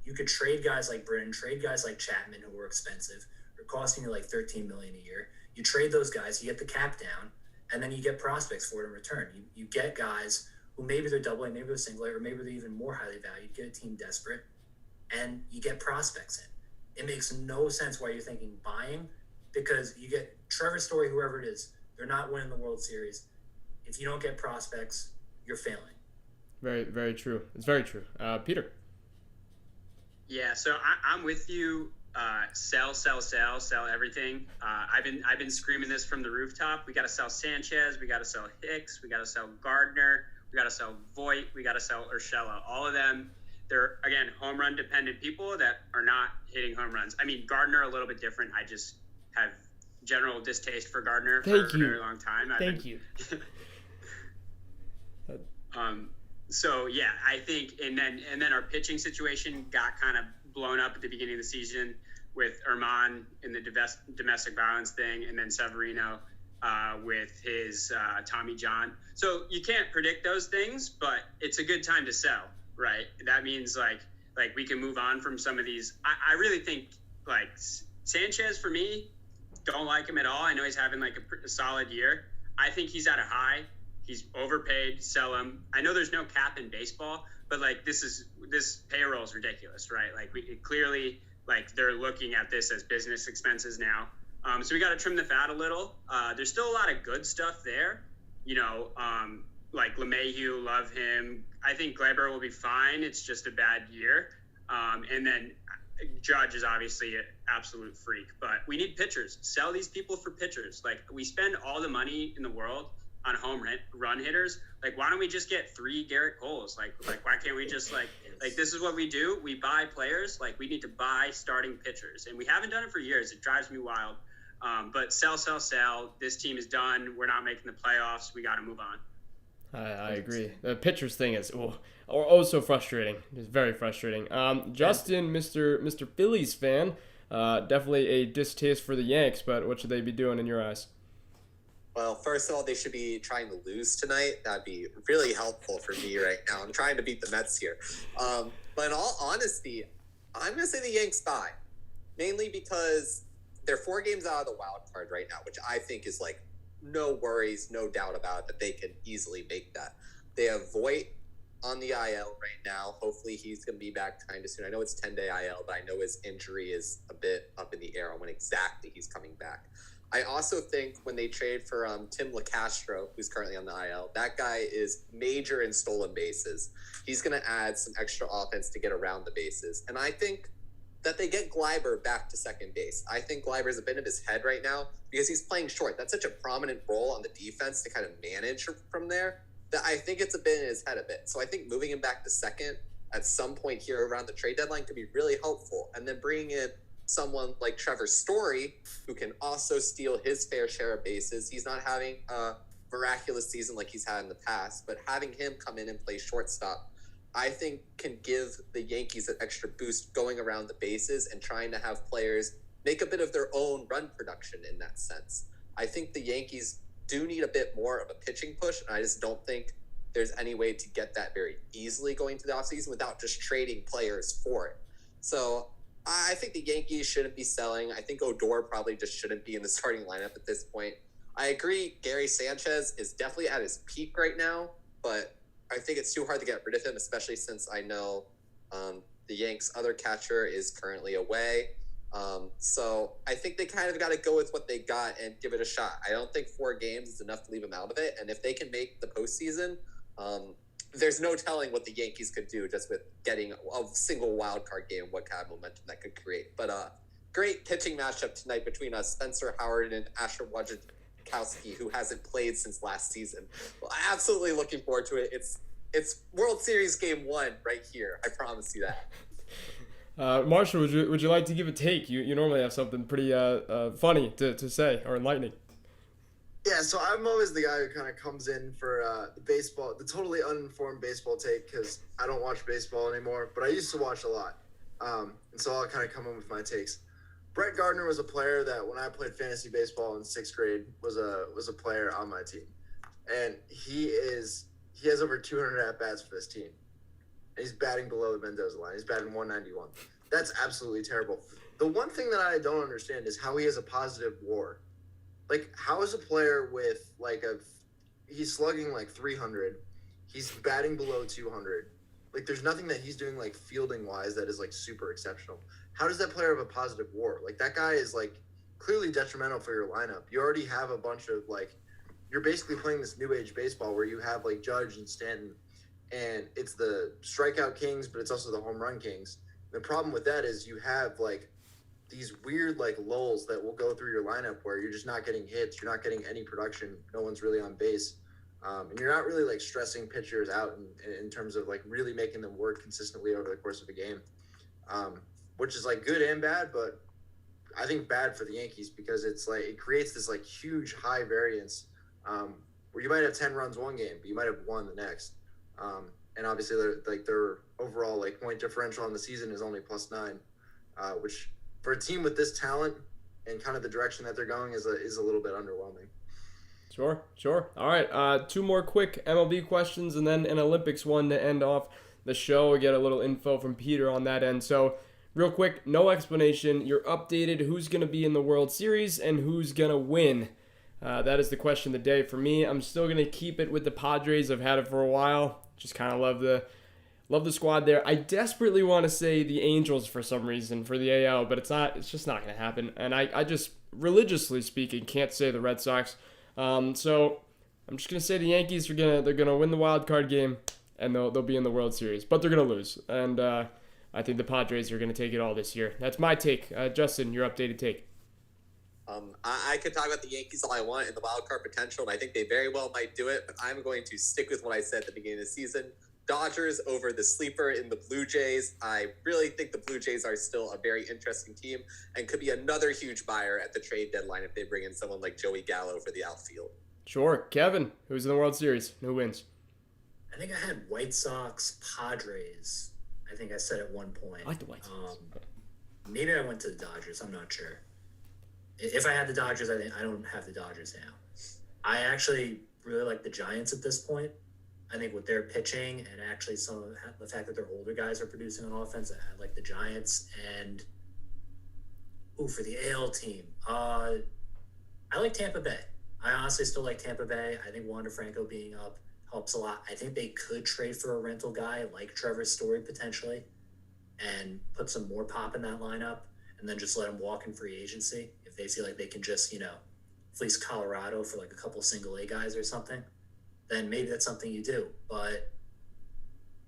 You could trade guys like Britton, trade guys like Chapman who are expensive, or costing you like $13 million a year. You trade those guys, you get the cap down, and then you get prospects for it in return. You get guys who maybe they're double A, maybe they're single A, or maybe they're even more highly valued. Get a team desperate, and you get prospects in. It makes no sense why you're thinking buying, because you get Trevor Story, whoever it is, they're not winning the World Series. If you don't get prospects, you're failing. Very, very true. It's very true. Peter. Yeah, so I'm with you. Sell everything. I've been screaming this from the rooftop. We got to sell Sanchez. We got to sell Hicks. We got to sell Gardner. We got to sell Voit. We got to sell Urshela. All of them, they're again home run dependent people that are not hitting home runs. I mean, Gardner a little bit different. I just have general distaste for Gardner for a very long time. Thank you. So yeah, I think, and then our pitching situation got kind of blown up at the beginning of the season with Herman in the domestic violence thing, and then Severino with his Tommy John. So you can't predict those things, but it's a good time to sell, right? That means like we can move on from some of these. I really think like Sanchez, for me, don't like him at all. I know he's having like a solid year. I think he's at a high. He's overpaid. Sell him. I know there's no cap in baseball, but like this payroll is ridiculous, right? Like we clearly, like they're looking at this as business expenses now. So we got to trim the fat a little. There's still a lot of good stuff there. Like LeMahieu, love him. I think Glaber will be fine. It's just a bad year. And then Judge is obviously an absolute freak. But we need pitchers. Sell these people for pitchers. Like, we spend all the money in the world on run hitters. Like, why don't we just get 3 Garrett Coles? Like why can't we just like this is what we do. We buy players. Like, we need to buy starting pitchers, and we haven't done it for years. It drives me wild. But sell. This team is done. We're not making the playoffs. We got to move on. I agree. The pitchers thing is so frustrating. It's very frustrating. Justin, Mr. Phillies fan, definitely a distaste for the Yanks, but what should they be doing in your eyes? Well, first of all, they should be trying to lose tonight. That'd be really helpful for me right now. I'm trying to beat the Mets here. But in all honesty, I'm going to say the Yanks bye. Mainly because they're 4 games out of the wild card right now, which I think is like no worries, no doubt about it, that they can easily make that. They have Voit on the IL right now. Hopefully he's going to be back kind of soon. I know it's 10-day IL, but I know his injury is a bit up in the air on when exactly he's coming back. I also think when they trade for Tim LaCastro, who's currently on the IL, that guy is major in stolen bases. He's going to add some extra offense to get around the bases. And I think that they get Gleiber back to second base. I think Gleiber's a bit of his head right now because he's playing short. That's such a prominent role on the defense to kind of manage from there that I think it's a bit in his head a bit. So I think moving him back to second at some point here around the trade deadline could be really helpful. And then bringing in someone like Trevor Story, who can also steal his fair share of bases. He's not having a miraculous season like he's had in the past, but having him come in and play shortstop, I think can give the Yankees an extra boost going around the bases and trying to have players make a bit of their own run production in that sense. I think the Yankees do need a bit more of a pitching push, and I just don't think there's any way to get that very easily going to the offseason without just trading players for it. So I think the Yankees shouldn't be selling. I think Odor probably just shouldn't be in the starting lineup at this point. I agree Gary Sanchez is definitely at his peak right now, but I think it's too hard to get rid of him, especially since I know the Yanks' other catcher is currently away. So I think they kind of got to go with what they got and give it a shot. I don't think 4 games is enough to leave them out of it. And if they can make the postseason, there's no telling what the Yankees could do just with getting a single wild card game, what kind of momentum that could create. But great pitching matchup tonight between Spencer Howard and Asher Wojciechowski, who hasn't played since last season. Well, absolutely looking forward to it. It's World Series Game 1 right here. I promise you that. Marshall, would you like to give a take? You normally have something pretty funny to say or enlightening. Yeah, so I'm always the guy who kind of comes in for the totally uninformed baseball take because I don't watch baseball anymore, but I used to watch a lot. And so I'll kind of come in with my takes. Brett Gardner was a player that when I played fantasy baseball in 6th grade was a player on my team. And he has over 200 at-bats for this team. And he's batting below the Mendoza line. He's batting 191. That's absolutely terrible. The one thing that I don't understand is how he has a positive WAR. Like, how is a player with he's slugging like 300, he's batting below 200. Like, there's nothing that he's doing like fielding wise that is like super exceptional. How does that player have a positive WAR? Like, that guy is like clearly detrimental for your lineup. You already have a bunch of you're basically playing this new age baseball where you have like Judge and Stanton, and it's the strikeout kings, but it's also the home run kings. The problem with that is you have these weird lulls that will go through your lineup where you're just not getting hits, you're not getting any production, no one's really on base, and you're not really stressing pitchers out in terms of really making them work consistently over the course of a game, which is good and bad, but I think bad for the Yankees because it creates this huge high variance where you might have 10 runs one game, but you might have 1 the next, and obviously their overall point differential on the season is only +9, which for a team with this talent and kind of the direction that they're going is a little bit underwhelming. Sure. All right, 2 more quick MLB questions and then an Olympics one to end off the show. We get a little info from Peter on that end. So real quick, no explanation. You're updated who's going to be in the World Series and who's going to win. That is the question of the day for me. I'm still going to keep it with the Padres. I've had it for a while. Just kind of love the Love the squad there. I desperately want to say the Angels for some reason for the AL, but it's not. It's just not going to happen. And I just, religiously speaking, can't say the Red Sox. So I'm just going to say the Yankees they're gonna win the wild card game, and they'll be in the World Series, but they're going to lose. And I think the Padres are going to take it all this year. That's my take. Justin, your updated take. I could talk about the Yankees all I want and the wild card potential, and I think they very well might do it, but I'm going to stick with what I said at the beginning of the season. Dodgers over the sleeper in the Blue Jays. I really think the Blue Jays are still a very interesting team and could be another huge buyer at the trade deadline if they bring in someone like Joey Gallo for the outfield. Sure. Kevin, who's in the World Series? Who wins? I think I had White Sox, Padres. I think I said at one point. I like the White Sox. Maybe I went to the Dodgers. I'm not sure. If I had the Dodgers, I don't have the Dodgers now. I actually really like the Giants at this point. I think with their pitching and actually some of the fact that their older guys are producing on offense, I like the Giants. And for the AL team, I like Tampa Bay. I honestly still like Tampa Bay. I think Wander Franco being up helps a lot. I think they could trade for a rental guy like Trevor Story potentially and put some more pop in that lineup and then just let him walk in free agency if they see like they can just, fleece Colorado for like a couple single A guys or something. Then maybe that's something you do. But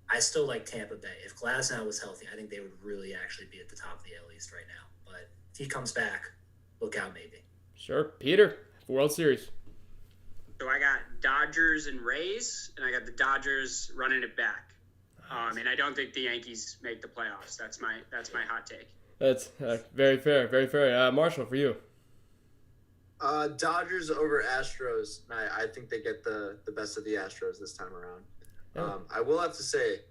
I still like Tampa Bay. If Glasnow was healthy, I think they would really actually be at the top of the AL East right now. But if he comes back, look out maybe. Sure. Peter, World Series. So I got Dodgers and Rays, and I got the Dodgers running it back. And I don't think the Yankees make the playoffs. That's my hot take. That's very fair, very fair. Marshall, for you. Dodgers over Astros. I think they get the best of the Astros this time around. Yeah. I will have to say,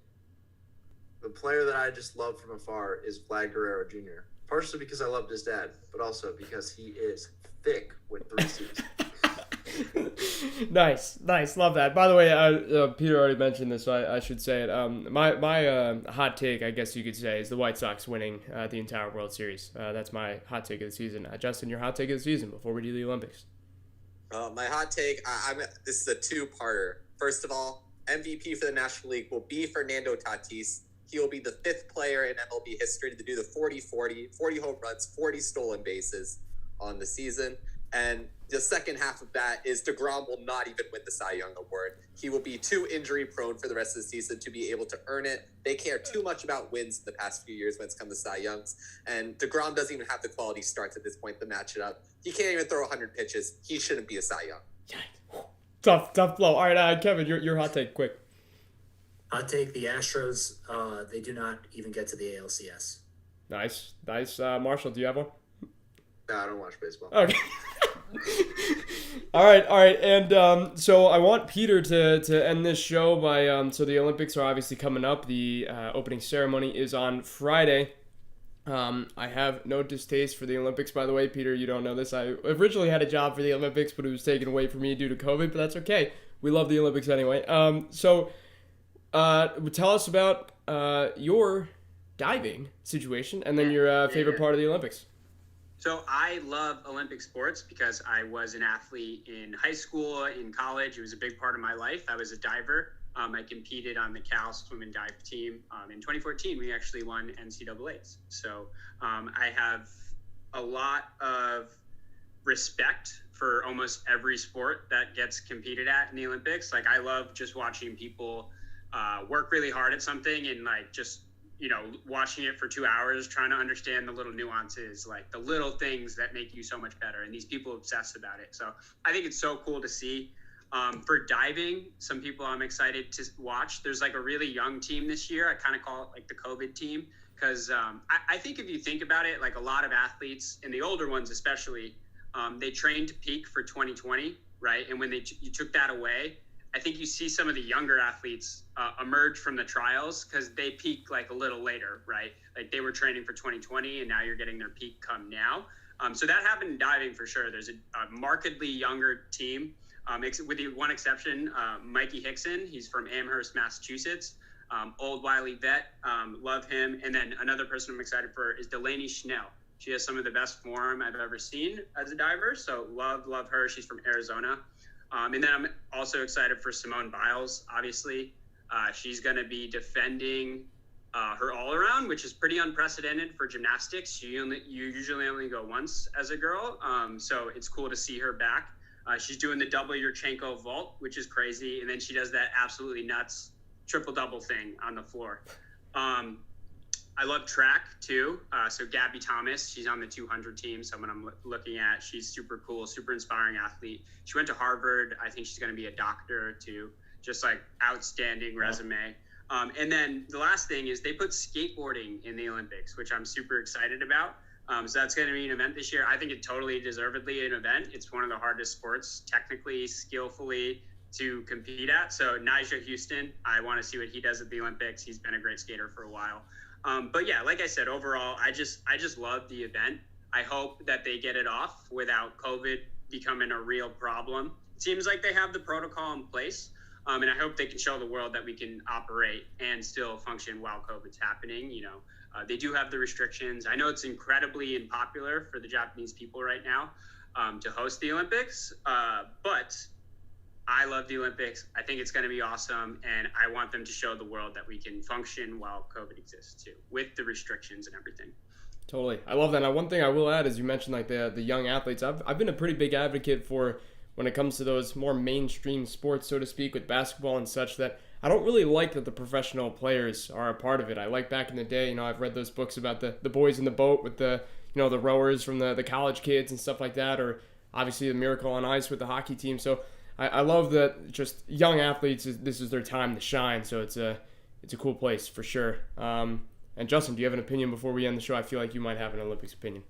the player that I just love from afar is Vlad Guerrero Jr. Partially because I loved his dad, but also because he is thick with 3 C's. Nice. Love that. By the way, Peter already mentioned this, so I should say it. My hot take, I guess you could say, is the White Sox winning the entire World Series. That's my hot take of the season. Justin, your hot take of the season before we do the Olympics. My hot take, this is a two-parter. First of all, MVP for the National League will be Fernando Tatis. He will be the 5th player in MLB history to do the 40-40, 40 home runs, 40 stolen bases on the season. And the second half of that is DeGrom will not even win the Cy Young Award. He will be too injury prone for the rest of the season to be able to earn it. They care too much about wins in the past few years when it's come to Cy Youngs. And DeGrom doesn't even have the quality starts at this point to match it up. He can't even throw 100 pitches. He shouldn't be a Cy Young. Tough blow. All right, Kevin, your hot take, quick. Hot take, the Astros, they do not even get to the ALCS. Nice. Marshall, do you have one? No, I don't watch baseball. Okay. All right, and so I want Peter to end this show by so the Olympics are obviously coming up. The opening ceremony is on Friday. I have no distaste for the Olympics, by the way, Peter. You don't know this. I originally had a job for the Olympics, but it was taken away from me due to COVID. But that's okay. We love the Olympics anyway. So tell us about your diving situation, and then your favorite part of the Olympics. So I love Olympic sports because I was an athlete in high school, in college. It was a big part of my life. I was a diver. I competed on the Cal swim and dive team. In 2014, we actually won NCAAs. So I have a lot of respect for almost every sport that gets competed at in the Olympics. Like I love just watching people work really hard at something and like just watching it for 2 hours, trying to understand the little nuances, like the little things that make you so much better. And these people obsess about it. So I think it's so cool to see. For diving, some people I'm excited to watch. There's like a really young team this year. I kind of call it like the COVID team because I think if you think about it, like a lot of athletes and the older ones especially, they trained to peak for 2020, right? And when you took that away, I think you see some of the younger athletes emerge from the trials because they peak like a little later, right? Like they were training for 2020 and now you're getting their peak come now. So that happened in diving for sure. There's a markedly younger team, with the one exception, Mikey Hickson. He's from Amherst, Massachusetts. Old Wiley vet, love him. And then another person I'm excited for is Delaney Schnell. She has some of the best form I've ever seen as a diver. So love her. She's from Arizona. And then I'm also excited for Simone Biles, obviously. She's going to be defending her all around, which is pretty unprecedented for gymnastics. You usually only go once as a girl, so it's cool to see her back. She's doing the double Yurchenko vault, which is crazy, and then she does that absolutely nuts triple double thing on the floor. I love track too. So Gabby Thomas, she's on the 200 team, someone I'm looking at. She's super cool, super inspiring athlete. She went to Harvard. I think she's going to be a doctor too. Just like outstanding resume. And then the last thing is they put skateboarding in the Olympics, which I'm super excited about. So that's going to be an event this year. I think it totally deservedly an event. It's one of the hardest sports, technically, skillfully, to compete at. So Nyjah Houston, I want to see what he does at the Olympics. He's been a great skater for a while. But yeah, like I said, overall, I just love the event. I hope that they get it off without COVID becoming a real problem. It seems like they have the protocol in place. And I hope they can show the world that we can operate and still function while COVID's happening. They do have the restrictions. I know it's incredibly unpopular for the Japanese people right now to host the Olympics, but I love the Olympics. I think it's going to be awesome, and I want them to show the world that we can function while COVID exists too, with the restrictions and everything. Totally. I love that. Now, one thing I will add is you mentioned like the young athletes. I've been a pretty big advocate for when it comes to those more mainstream sports, so to speak, with basketball and such, that I don't really like that the professional players are a part of it. I like back in the day, I've read those books about the boys in the boat with the rowers from the college kids and stuff like that, or obviously the Miracle on Ice with the hockey team. So I love that just young athletes, this is their time to shine. So it's a cool place for sure. And Justin, do you have an opinion before we end the show? I feel like you might have an Olympics opinion.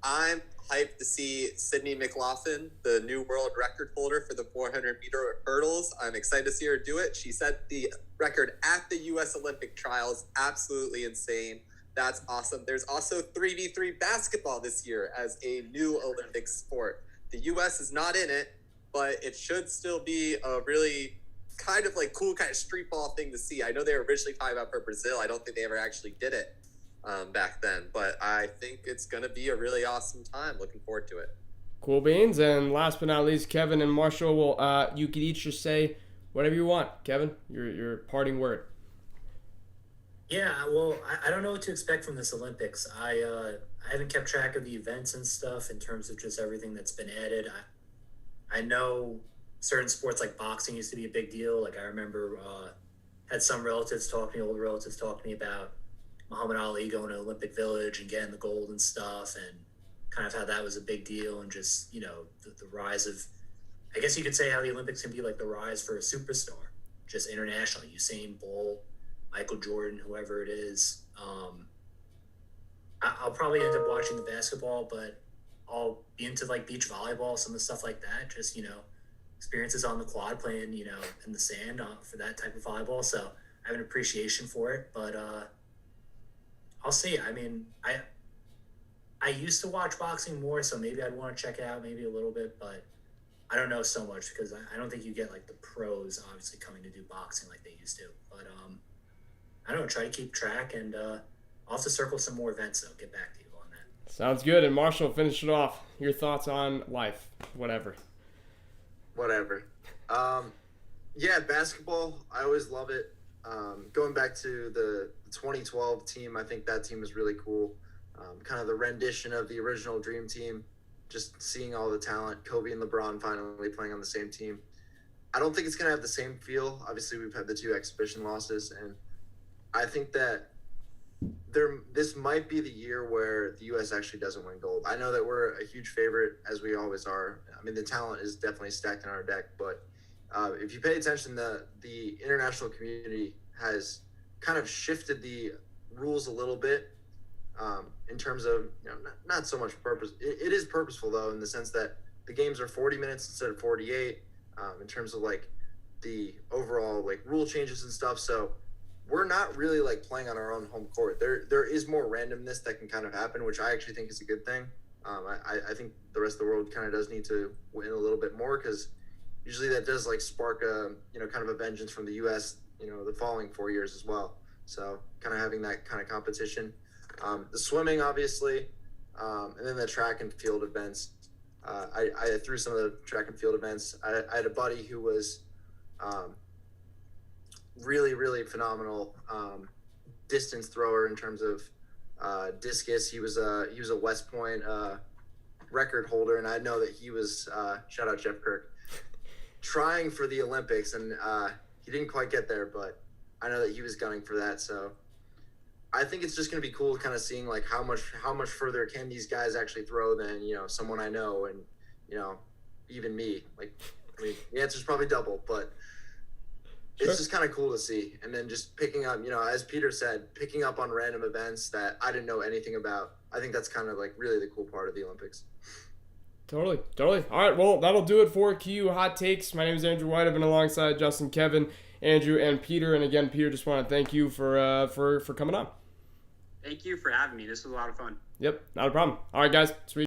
I'm hyped to see Sydney McLaughlin, the new world record holder for the 400-meter hurdles. I'm excited to see her do it. She set the record at the U.S. Olympic trials. Absolutely insane. That's awesome. There's also 3v3 basketball this year as a new Olympic sport. The U.S. is not in it, but it should still be a really kind of like cool kind of street ball thing to see. I know they were originally talking about for Brazil. I don't think they ever actually did it back then, but I think it's going to be a really awesome time. Looking forward to it. Cool beans. And last but not least, Kevin and Marshall, you could each just say whatever you want. Kevin, your parting word. Yeah, well, I don't know what to expect from this Olympics. I haven't kept track of the events and stuff in terms of just everything that's been added. I know certain sports like boxing used to be a big deal. Like I remember had some relatives talk to me, older relatives talk to me about Muhammad Ali going to Olympic Village and getting the gold and stuff, and kind of how that was a big deal, and just, the rise of, I guess you could say how the Olympics can be like the rise for a superstar, just internationally. Usain Bolt, Michael Jordan, whoever it is. I'll probably end up watching the basketball, but I'll be into like beach volleyball, some of the stuff like that. Just, experiences on the quad playing, in the sand for that type of volleyball. So I have an appreciation for it, but I'll see. I mean, I used to watch boxing more, so maybe I'd want to check it out maybe a little bit, but I don't know so much because I don't think you get like the pros obviously coming to do boxing like they used to. But I don't know, try to keep track, and I'll have to circle some more events, so I'll get back to you on that. Sounds good. And Marshall, finish it off. Your thoughts on life, whatever. Yeah, basketball, I always love it. Going back to the 2012 team, I think that team is really cool. Kind of the rendition of the original Dream Team, just seeing all the talent, Kobe and LeBron finally playing on the same team. I don't think it's going to have the same feel. Obviously, we've had the 2 exhibition losses, and I think that this might be the year where the U.S. actually doesn't win gold. I know that we're a huge favorite, as we always are. I mean, the talent is definitely stacked in our deck, but if you pay attention, the international community has kind of shifted the rules a little bit in terms of, not so much purpose. It is purposeful, though, in the sense that the games are 40 minutes instead of 48 in terms of, like, the overall, like, rule changes and stuff. So we're not really, like, playing on our own home court. There is more randomness that can kind of happen, which I actually think is a good thing. I think the rest of the world kind of does need to win a little bit more, because usually that does, like, spark a, kind of a vengeance from the U.S., the following 4 years as well. So kind of having that kind of competition. The swimming, obviously, and then the track and field events. I threw some of the track and field events. I had a buddy who was really, really phenomenal distance thrower in terms of discus. He was a West Point record holder, and I know that he was shout out Jeff Kirk trying for the Olympics, and he didn't quite get there, but I know that he was gunning for that. So I think it's just going to be cool kind of seeing like how much further can these guys actually throw than, you know, someone I know, and, you know, even me. Like, I mean, the answer's probably double, but it's just kind of cool to see. And then just picking up, you know, as Peter said, picking up on random events that I didn't know anything about. I think that's kind of like really the cool part of the Olympics. Totally. All right, well, that'll do it for KU Hot Takes. My name is Andrew White. I've been alongside Justin, Kevin, Andrew, and Peter. And again, Peter, just want to thank you for coming on. Thank you for having me. This was a lot of fun. Yep, not a problem. All right, guys, sweet.